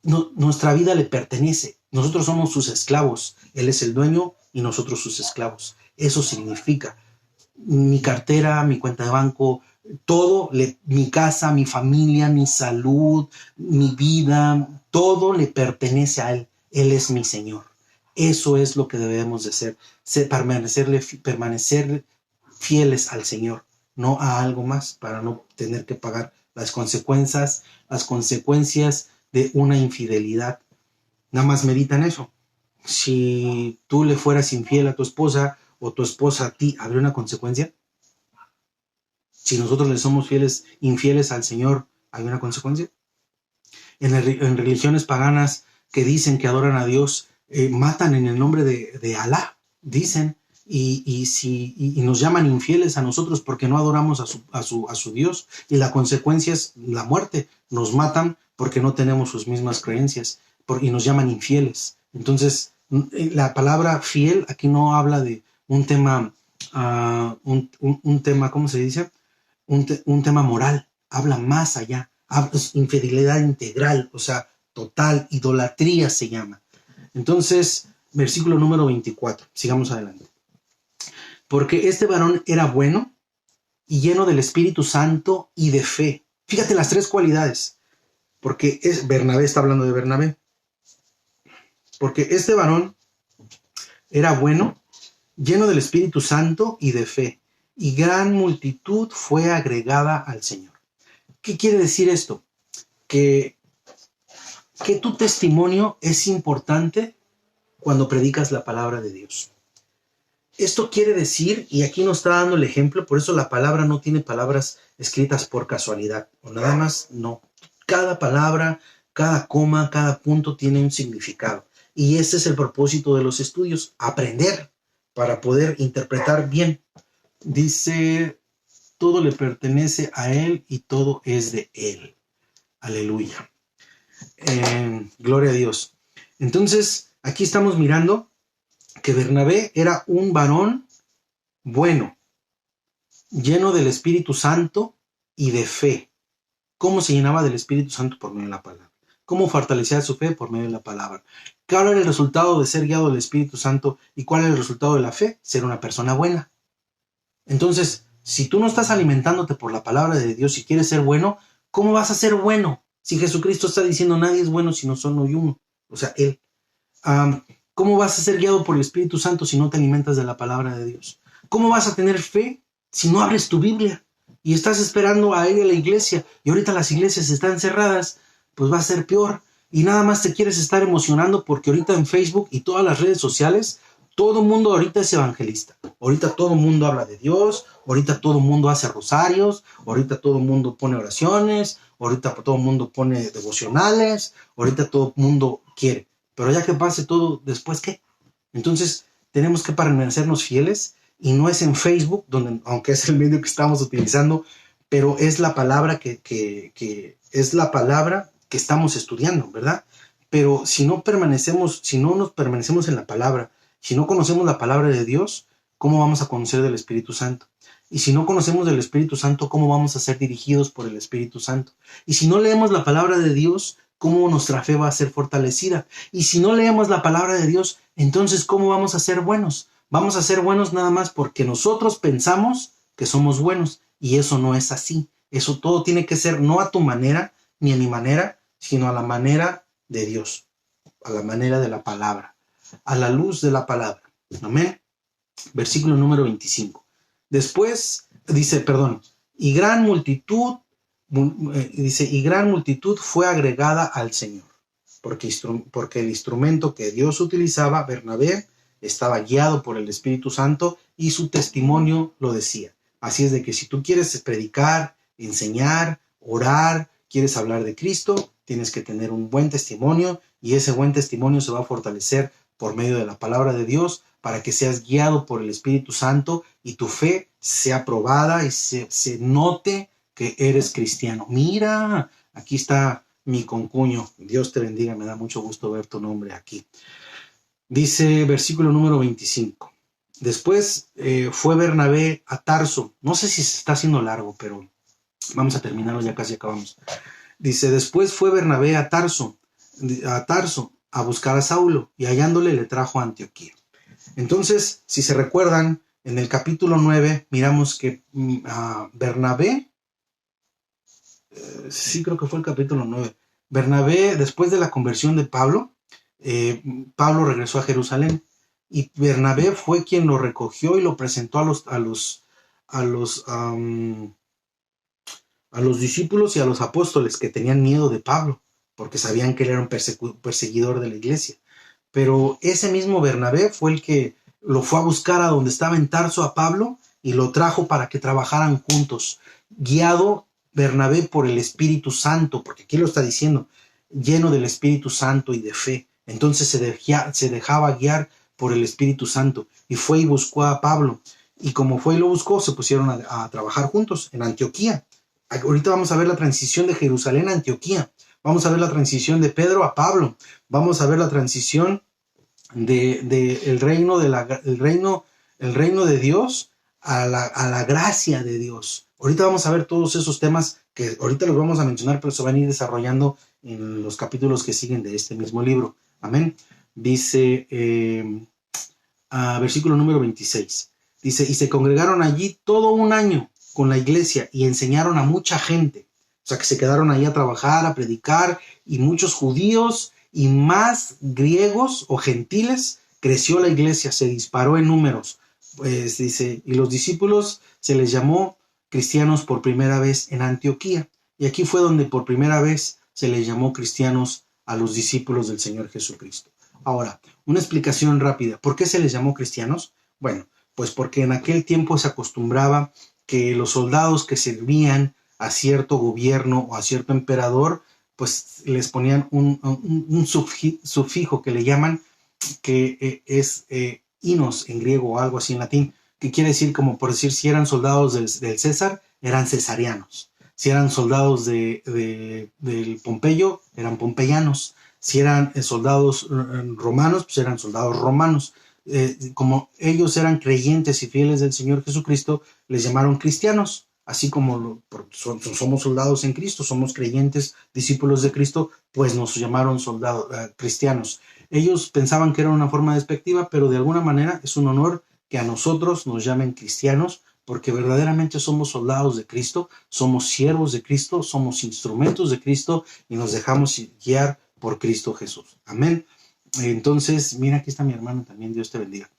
Nuestra vida le pertenece. Nosotros somos sus esclavos. Él es el dueño y nosotros sus esclavos. Eso significa mi cartera, mi cuenta de banco, todo, mi casa, mi familia, mi salud, mi vida, todo le pertenece a Él. Él es mi Señor. Eso es lo que debemos de ser permanecer fieles al Señor, no a algo más, para no tener que pagar las consecuencias de una infidelidad. Nada más medita en eso. Si tú le fueras infiel a tu esposa o tu esposa a ti, ¿habría una consecuencia? Si nosotros le somos infieles al Señor, ¿hay una consecuencia? En religiones paganas que dicen que adoran a Dios, matan en el nombre de Alá, dicen, y nos llaman infieles a nosotros porque no adoramos a su Dios, y la consecuencia es la muerte. Nos matan porque no tenemos sus mismas creencias y nos llaman infieles. Entonces, la palabra fiel aquí no habla de un tema, un tema, ¿cómo se dice? Un tema moral, habla más allá, es infidelidad integral, o sea, total, idolatría se llama. Entonces, versículo número 24, sigamos adelante. Porque este varón era bueno y lleno del Espíritu Santo y de fe. Fíjate las tres cualidades, porque Bernabé está hablando de Bernabé. Porque este varón era bueno, lleno del Espíritu Santo y de fe, y gran multitud fue agregada al Señor. ¿Qué quiere decir esto? Que tu testimonio es importante cuando predicas la palabra de Dios. Esto quiere decir, y aquí nos está dando el ejemplo, por eso la palabra no tiene palabras escritas por casualidad, o nada más, no. Cada palabra, cada coma, cada punto tiene un significado. Y ese es el propósito de los estudios, aprender para poder interpretar bien. Dice todo le pertenece a Él y todo es de Él. Aleluya. Gloria a Dios. Entonces, aquí estamos mirando que Bernabé era un varón bueno, lleno del Espíritu Santo y de fe. ¿Cómo se llenaba del Espíritu Santo? Por medio de la palabra. ¿Cómo fortalecía su fe? Por medio de la palabra. ¿Cuál era el resultado de ser guiado del Espíritu Santo? ¿Y cuál era el resultado de la fe? Ser una persona buena. Entonces, si tú no estás alimentándote por la palabra de Dios y quieres ser bueno, ¿cómo vas a ser bueno? Si Jesucristo está diciendo nadie es bueno sino solo uno, o sea, Él. ¿Cómo vas a ser guiado por el Espíritu Santo si no te alimentas de la palabra de Dios? ¿Cómo vas a tener fe si no abres tu Biblia y estás esperando a ir a la iglesia y ahorita las iglesias están cerradas? Pues va a ser peor y nada más te quieres estar emocionando porque ahorita en Facebook y todas las redes sociales todo el mundo ahorita es evangelista. Ahorita todo el mundo habla de Dios, ahorita todo el mundo hace rosarios, ahorita todo el mundo pone oraciones, ahorita todo el mundo pone devocionales, ahorita todo el mundo quiere. Pero ya que pase todo, ¿después qué? Entonces tenemos que permanecernos fieles y no es en Facebook, donde, aunque es el medio que estamos utilizando, pero es la palabra que es la palabra que estamos estudiando, ¿verdad? Pero si no nos permanecemos en la palabra, si no conocemos la palabra de Dios, ¿cómo vamos a conocer del Espíritu Santo? Y si no conocemos del Espíritu Santo, ¿cómo vamos a ser dirigidos por el Espíritu Santo? Y si no leemos la palabra de Dios, ¿cómo nuestra fe va a ser fortalecida? Y si no leemos la palabra de Dios, entonces ¿cómo vamos a ser buenos? Vamos a ser buenos nada más porque nosotros pensamos que somos buenos. Y eso no es así. Eso todo tiene que ser no a tu manera, ni a mi manera, sino a la manera de Dios, a la manera de la palabra, a la luz de la palabra. Amén. Versículo número 25. Después dice, y gran multitud fue agregada al Señor, porque el instrumento que Dios utilizaba, Bernabé, estaba guiado por el Espíritu Santo y su testimonio lo decía. Así es de que si tú quieres predicar, enseñar, orar, quieres hablar de Cristo, tienes que tener un buen testimonio y ese buen testimonio se va a fortalecer por medio de la palabra de Dios para que seas guiado por el Espíritu Santo y tu fe sea probada y se note que eres cristiano. Mira, aquí está mi concuño. Dios te bendiga, me da mucho gusto ver tu nombre aquí. Dice versículo número 25. Después fue Bernabé a Tarso. No sé si se está haciendo largo, pero vamos a terminarlo, ya casi acabamos. Dice, después fue Bernabé a Tarso a buscar a Saulo y hallándole le trajo a Antioquía. Entonces, si se recuerdan, en el capítulo 9 miramos que Bernabé, sí creo que fue el capítulo 9, Bernabé, después de la conversión de Pablo, Pablo regresó a Jerusalén y Bernabé fue quien lo recogió y lo presentó a los discípulos y a los apóstoles que tenían miedo de Pablo, porque sabían que él era un perseguidor de la iglesia. Pero ese mismo Bernabé fue el que lo fue a buscar a donde estaba en Tarso a Pablo y lo trajo para que trabajaran juntos, guiado Bernabé por el Espíritu Santo, porque aquí lo está diciendo, lleno del Espíritu Santo y de fe. Entonces se dejaba guiar por el Espíritu Santo y fue y buscó a Pablo. Y como fue y lo buscó, se pusieron a trabajar juntos en Antioquía. Ahorita vamos a ver la transición de Jerusalén a Antioquía. Vamos a ver la transición de Pedro a Pablo. Vamos a ver la transición el reino de Dios a la gracia de Dios. Ahorita vamos a ver todos esos temas que ahorita los vamos a mencionar, pero se van a ir desarrollando en los capítulos que siguen de este mismo libro. Amén. Dice, versículo número 26. Dice, y se congregaron allí todo un año con la iglesia y enseñaron a mucha gente. O sea, que se quedaron ahí a trabajar, a predicar, y muchos judíos y más griegos o gentiles, creció la iglesia, se disparó en números. Pues dice, y los discípulos se les llamó cristianos por primera vez en Antioquía. Y aquí fue donde por primera vez se les llamó cristianos a los discípulos del Señor Jesucristo. Ahora, una explicación rápida. ¿Por qué se les llamó cristianos? Bueno, pues porque en aquel tiempo se acostumbraba que los soldados que servían a cierto gobierno o a cierto emperador, pues les ponían un sufijo que le llaman, que es inos en griego o algo así en latín, que quiere decir, como por decir, si eran soldados del César, eran cesarianos. Si eran soldados del Pompeyo, eran pompeyanos. Si eran soldados romanos, pues eran soldados romanos. Como ellos eran creyentes y fieles del Señor Jesucristo, les llamaron cristianos. Así como somos soldados en Cristo, somos creyentes, discípulos de Cristo, pues nos llamaron cristianos. Ellos pensaban que era una forma despectiva, pero de alguna manera es un honor que a nosotros nos llamen cristianos, porque verdaderamente somos soldados de Cristo, somos siervos de Cristo, somos instrumentos de Cristo y nos dejamos guiar por Cristo Jesús. Amén. Entonces, mira, aquí está mi hermano también, Dios te bendiga.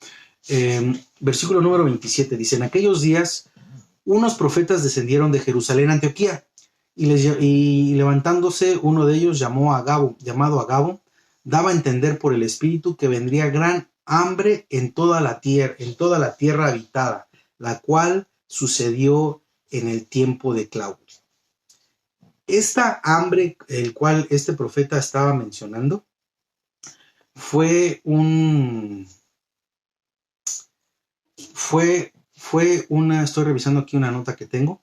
Versículo número 27 dice: en aquellos días unos profetas descendieron de Jerusalén a Antioquía, y levantándose uno de ellos llamado Agabo, daba a entender por el Espíritu que vendría gran hambre en toda la tierra habitada, la cual sucedió en el tiempo de Claudio. Esta hambre, el cual este profeta estaba mencionando, fue una, estoy revisando aquí una nota que tengo,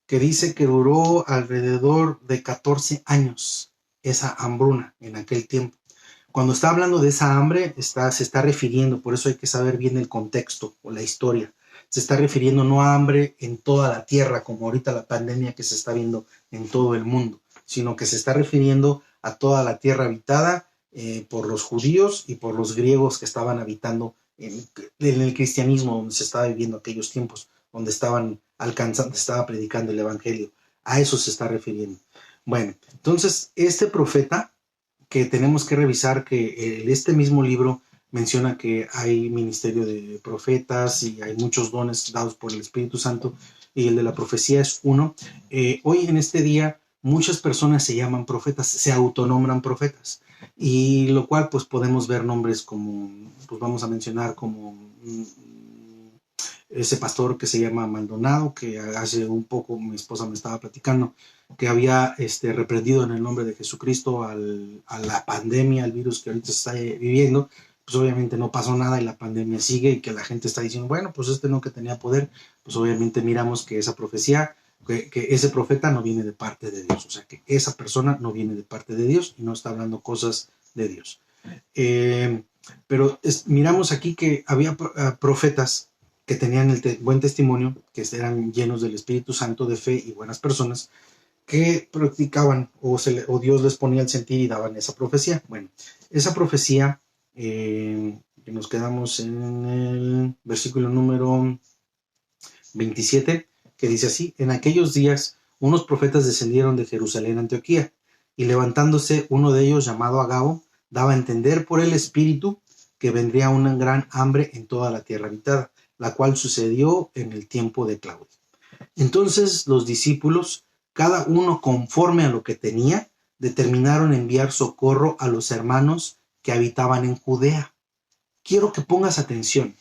que dice que duró alrededor de 14 años esa hambruna en aquel tiempo. Cuando está hablando de esa hambre, se está refiriendo, por eso hay que saber bien el contexto o la historia. Se está refiriendo no a hambre en toda la tierra, como ahorita la pandemia que se está viendo en todo el mundo, sino que se está refiriendo a toda la tierra habitada por los judíos y por los griegos que estaban habitando en el cristianismo, donde se estaba viviendo aquellos tiempos, donde estaba predicando el evangelio. A eso se está refiriendo. Bueno, entonces este profeta, que tenemos que revisar, que este mismo libro menciona que hay ministerio de profetas y hay muchos dones dados por el Espíritu Santo, y el de la profecía es uno. Hoy en este día muchas personas se llaman profetas, se autonombran profetas, y lo cual pues podemos ver nombres como, pues vamos a mencionar como ese pastor que se llama Maldonado, que hace un poco mi esposa me estaba platicando, que había reprendido en el nombre de Jesucristo a la pandemia, al virus que ahorita se está viviendo. Pues obviamente no pasó nada y la pandemia sigue, y que la gente está diciendo, bueno, pues no que tenía poder. Pues obviamente miramos que esa profecía, que ese profeta no viene de parte de Dios, o sea que esa persona no viene de parte de Dios y no está hablando cosas de Dios. Pero miramos aquí que había profetas que tenían el buen testimonio, que eran llenos del Espíritu Santo, de fe y buenas personas, que practicaban o Dios les ponía el sentir y daban esa profecía. Bueno, esa profecía, que nos quedamos en el versículo número 27, que dice así: en aquellos días unos profetas descendieron de Jerusalén a Antioquía, y levantándose uno de ellos llamado Agabo, daba a entender por el Espíritu que vendría una gran hambre en toda la tierra habitada, la cual sucedió en el tiempo de Claudio. Entonces los discípulos, cada uno conforme a lo que tenía, determinaron enviar socorro a los hermanos que habitaban en Judea. Quiero que pongas atención.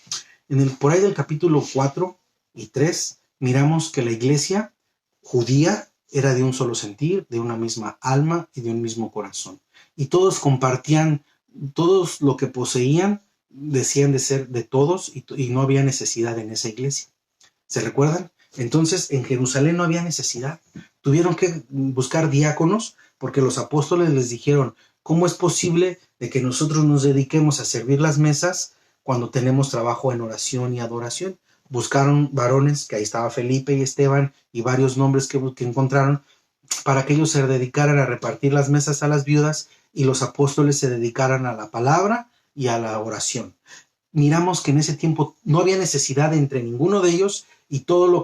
Por ahí del capítulo 4 y 3, miramos que la iglesia judía era de un solo sentir, de una misma alma y de un mismo corazón. Y todos compartían, todos lo que poseían, decían de ser de todos, y no había necesidad en esa iglesia. ¿Se recuerdan? Entonces en Jerusalén no había necesidad. Tuvieron que buscar diáconos, porque los apóstoles les dijeron: ¿cómo es posible de que nosotros nos dediquemos a servir las mesas cuando tenemos trabajo en oración y adoración? Buscaron varones, que ahí estaba Felipe y Esteban y varios nombres que encontraron, para que ellos se dedicaran a repartir las mesas a las viudas y los apóstoles se dedicaran a la palabra y a la oración. Miramos que en ese tiempo no había necesidad entre ninguno de ellos, y todo lo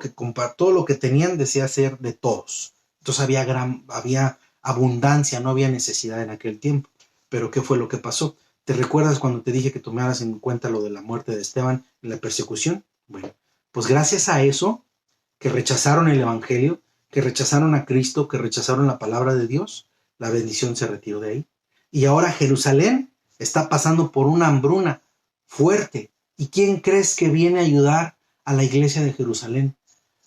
que tenían decía ser de todos. Entonces había abundancia, no había necesidad en aquel tiempo. Pero ¿qué fue lo que pasó? ¿Te recuerdas cuando te dije que tomaras en cuenta lo de la muerte de Esteban y la persecución? Bueno, pues gracias a eso, que rechazaron el evangelio, que rechazaron a Cristo, que rechazaron la palabra de Dios, la bendición se retiró de ahí. Y ahora Jerusalén está pasando por una hambruna fuerte. ¿Y quién crees que viene a ayudar a la iglesia de Jerusalén?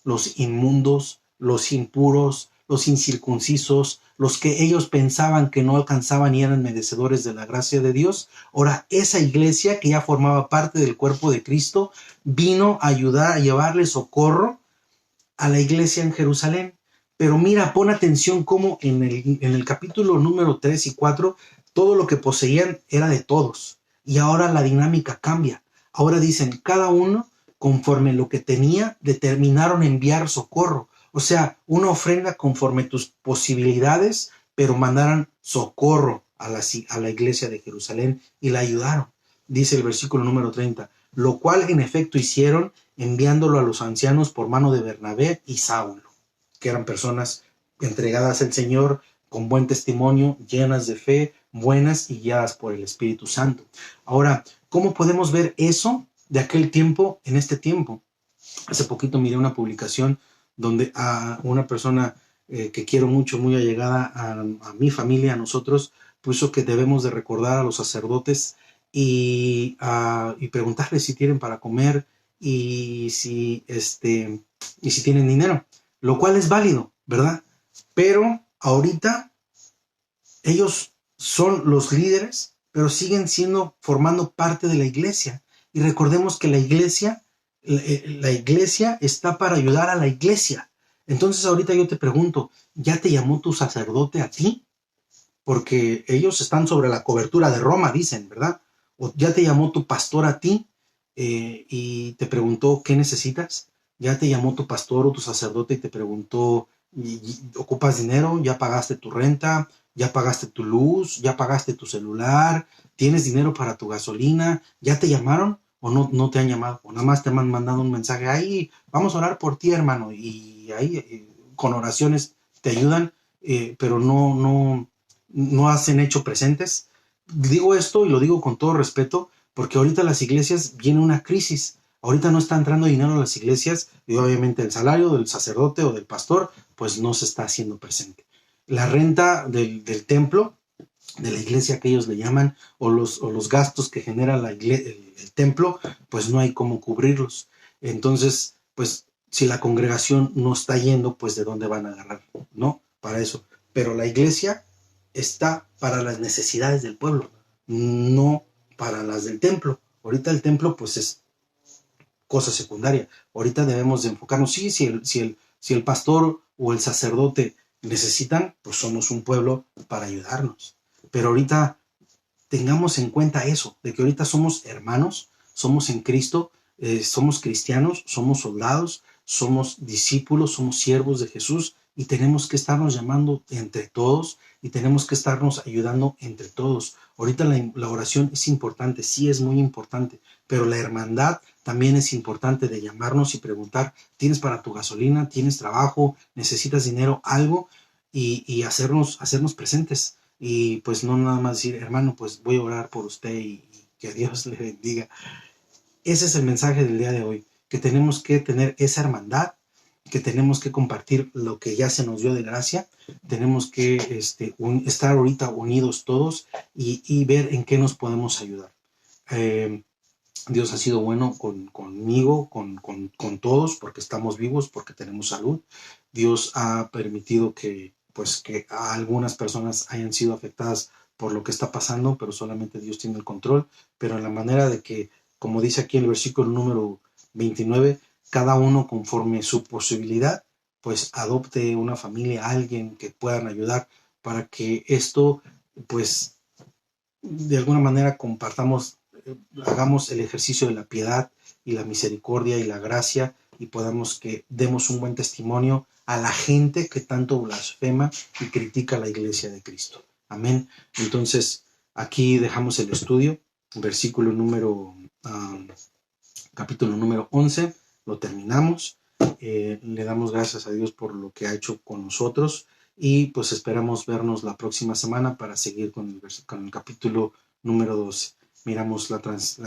Los inmundos, los impuros, los incircuncisos, los que ellos pensaban que no alcanzaban y eran merecedores de la gracia de Dios. Ahora, esa iglesia que ya formaba parte del cuerpo de Cristo vino a ayudar, a llevarle socorro a la iglesia en Jerusalén. Pero mira, pon atención cómo en el capítulo número 3 y 4, todo lo que poseían era de todos. Y ahora la dinámica cambia. Ahora dicen, cada uno, conforme lo que tenía, determinaron enviar socorro. O sea, una ofrenda conforme tus posibilidades, pero mandaron socorro a la iglesia de Jerusalén y la ayudaron. Dice el versículo número 30, lo cual en efecto hicieron enviándolo a los ancianos por mano de Bernabé y Saulo, que eran personas entregadas al Señor, con buen testimonio, llenas de fe, buenas y guiadas por el Espíritu Santo. Ahora, ¿cómo podemos ver eso de aquel tiempo en este tiempo? Hace poquito miré una publicación donde a una persona que quiero mucho, muy allegada a mi familia, a nosotros, puso que debemos de recordar a los sacerdotes y preguntarles si tienen para comer y si tienen dinero, lo cual es válido, ¿verdad? Pero ahorita ellos son los líderes, pero siguen formando parte de la iglesia. Y recordemos que la iglesia está para ayudar a la iglesia. Entonces ahorita yo te pregunto, ¿ya te llamó tu sacerdote a ti? Porque ellos están sobre la cobertura de Roma, dicen, ¿verdad? O ya te llamó tu pastor a ti y te preguntó qué necesitas. Ya te llamó tu pastor o tu sacerdote y te preguntó, ¿ocupas dinero? ¿Ya pagaste tu renta? ¿Ya pagaste tu luz? ¿Ya pagaste tu celular? ¿Tienes dinero para tu gasolina? ¿Ya te llamaron o no te han llamado? O nada más te han mandado un mensaje, ahí vamos a orar por ti, hermano, y ahí con oraciones te ayudan, pero no hacen hecho presentes. Digo esto y lo digo con todo respeto porque ahorita las iglesias viene una crisis. Ahorita no está entrando dinero a las iglesias y obviamente el salario del sacerdote o del pastor pues no se está haciendo presente. La renta del templo, de la iglesia que ellos le llaman, o los gastos que genera el templo, pues no hay cómo cubrirlos. Entonces, pues si la congregación no está yendo, pues de dónde van a agarrar, ¿no? Para eso. Pero la iglesia está para las necesidades del pueblo, no para las del templo. Ahorita el templo pues es cosa secundaria. Ahorita debemos de enfocarnos, sí, si el pastor o el sacerdote necesitan, pues somos un pueblo para ayudarnos. Pero ahorita tengamos en cuenta eso, de que ahorita somos hermanos, somos en Cristo, somos cristianos, somos soldados, somos discípulos, somos siervos de Jesús y tenemos que estarnos llamando entre todos y tenemos que estarnos ayudando entre todos. Ahorita la oración es importante, sí es muy importante, pero la hermandad también es importante, de llamarnos y preguntar, ¿tienes para tu gasolina? ¿Tienes trabajo? ¿Necesitas dinero? Algo y hacernos presentes. Y pues no nada más decir, hermano, pues voy a orar por usted y que Dios le bendiga. Ese es el mensaje del día de hoy, que tenemos que tener esa hermandad, que tenemos que compartir lo que ya se nos dio de gracia, tenemos que estar ahorita unidos todos y ver en qué nos podemos ayudar. Dios ha sido bueno conmigo, con todos, porque estamos vivos, porque tenemos salud. Dios ha permitido que algunas personas hayan sido afectadas por lo que está pasando, pero solamente Dios tiene el control. Pero en la manera de que, como dice aquí el versículo número 29, cada uno conforme su posibilidad, pues adopte una familia, alguien que puedan ayudar para que esto, pues, de alguna manera hagamos el ejercicio de la piedad y la misericordia y la gracia y podamos que demos un buen testimonio a la gente que tanto blasfema y critica a la iglesia de Cristo. Amén. Entonces, aquí dejamos el estudio, capítulo número 11, lo terminamos. Le damos gracias a Dios por lo que ha hecho con nosotros y pues esperamos vernos la próxima semana para seguir con el capítulo número 12.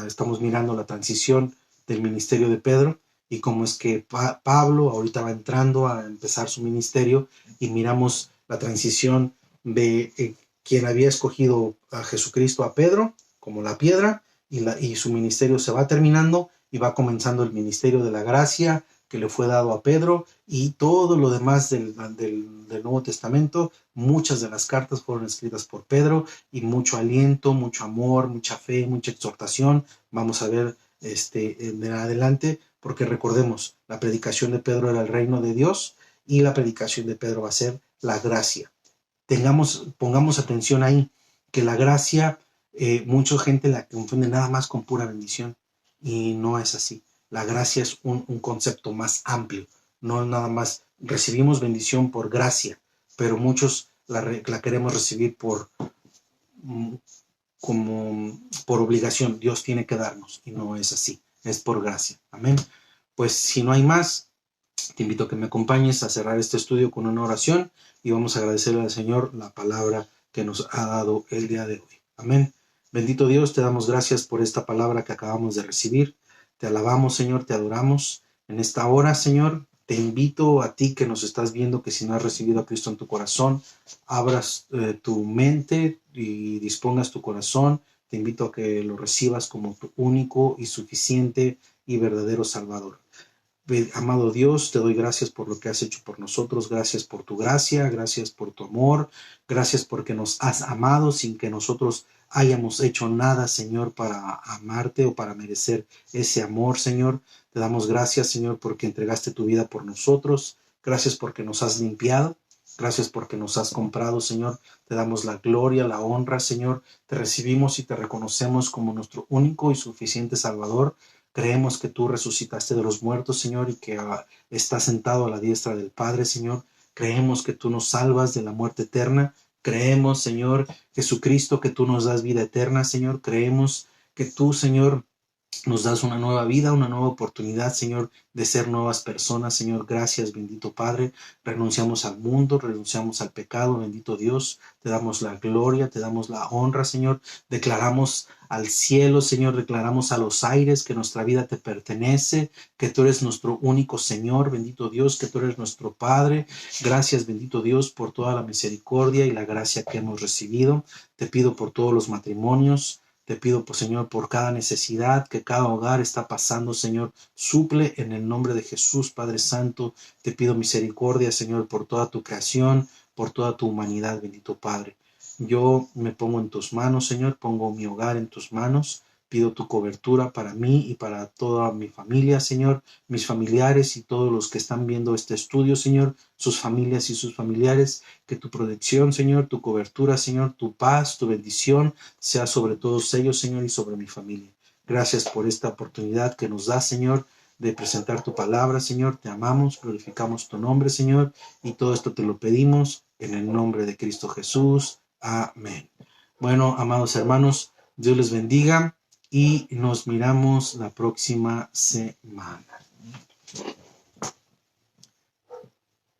Estamos mirando la transición del ministerio de Pedro y cómo es que Pablo ahorita va entrando a empezar su ministerio y miramos la transición de quien había escogido a Jesucristo, a Pedro, como la piedra, y su ministerio se va terminando y va comenzando el ministerio de la gracia, que le fue dado a Pedro, y todo lo demás del Nuevo Testamento, muchas de las cartas fueron escritas por Pedro, y mucho aliento, mucho amor, mucha fe, mucha exhortación. Vamos a ver en adelante, porque recordemos, la predicación de Pedro era el reino de Dios, y la predicación de Pedro va a ser la gracia. Pongamos atención ahí, que la gracia, mucha gente la confunde nada más con pura bendición, y no es así. La gracia es un concepto más amplio, no nada más recibimos bendición por gracia, pero muchos la queremos recibir como por obligación. Dios tiene que darnos, y no es así, es por gracia. Amén. Pues si no hay más, te invito a que me acompañes a cerrar este estudio con una oración, y vamos a agradecerle al Señor la palabra que nos ha dado el día de hoy. Amén. Bendito Dios, te damos gracias por esta palabra que acabamos de recibir. Te alabamos, Señor, te adoramos. En esta hora, Señor, te invito a ti que nos estás viendo, que si no has recibido a Cristo en tu corazón, abras tu mente y dispongas tu corazón. Te invito a que lo recibas como tu único y suficiente y verdadero Salvador. Amado Dios, te doy gracias por lo que has hecho por nosotros, gracias por tu gracia, gracias por tu amor, gracias porque nos has amado sin que nosotros hayamos hecho nada, Señor, para amarte o para merecer ese amor, Señor. Te damos gracias, Señor, porque entregaste tu vida por nosotros, gracias porque nos has limpiado, gracias porque nos has comprado, Señor. Te damos la gloria, la honra, Señor. Te recibimos y te reconocemos como nuestro único y suficiente Salvador. Creemos que tú resucitaste de los muertos, Señor, y que estás sentado a la diestra del Padre, Señor. Creemos que tú nos salvas de la muerte eterna. Creemos, Señor Jesucristo, que tú nos das vida eterna, Señor. Creemos que tú, Señor, nos das una nueva vida, una nueva oportunidad, Señor, de ser nuevas personas, Señor. Gracias, bendito Padre. Renunciamos al mundo, renunciamos al pecado, bendito Dios. Te damos la gloria, te damos la honra, Señor. Declaramos al cielo, Señor, declaramos a los aires que nuestra vida te pertenece, que tú eres nuestro único Señor, bendito Dios, que tú eres nuestro Padre. Gracias, bendito Dios, por toda la misericordia y la gracia que hemos recibido. Te pido por todos los matrimonios. Te pido, pues, Señor, por cada necesidad que cada hogar está pasando, Señor, suple en el nombre de Jesús, Padre Santo. Te pido misericordia, Señor, por toda tu creación, por toda tu humanidad, bendito Padre. Yo me pongo en tus manos, Señor, pongo mi hogar en tus manos. Pido tu cobertura para mí y para toda mi familia, Señor, mis familiares y todos los que están viendo este estudio, Señor, sus familias y sus familiares. Que tu protección, Señor, tu cobertura, Señor, tu paz, tu bendición sea sobre todos ellos, Señor, y sobre mi familia. Gracias por esta oportunidad que nos da, Señor, de presentar tu palabra, Señor. Te amamos, glorificamos tu nombre, Señor, y todo esto te lo pedimos en el nombre de Cristo Jesús. Amén. Bueno, amados hermanos, Dios les bendiga y nos miramos la próxima semana.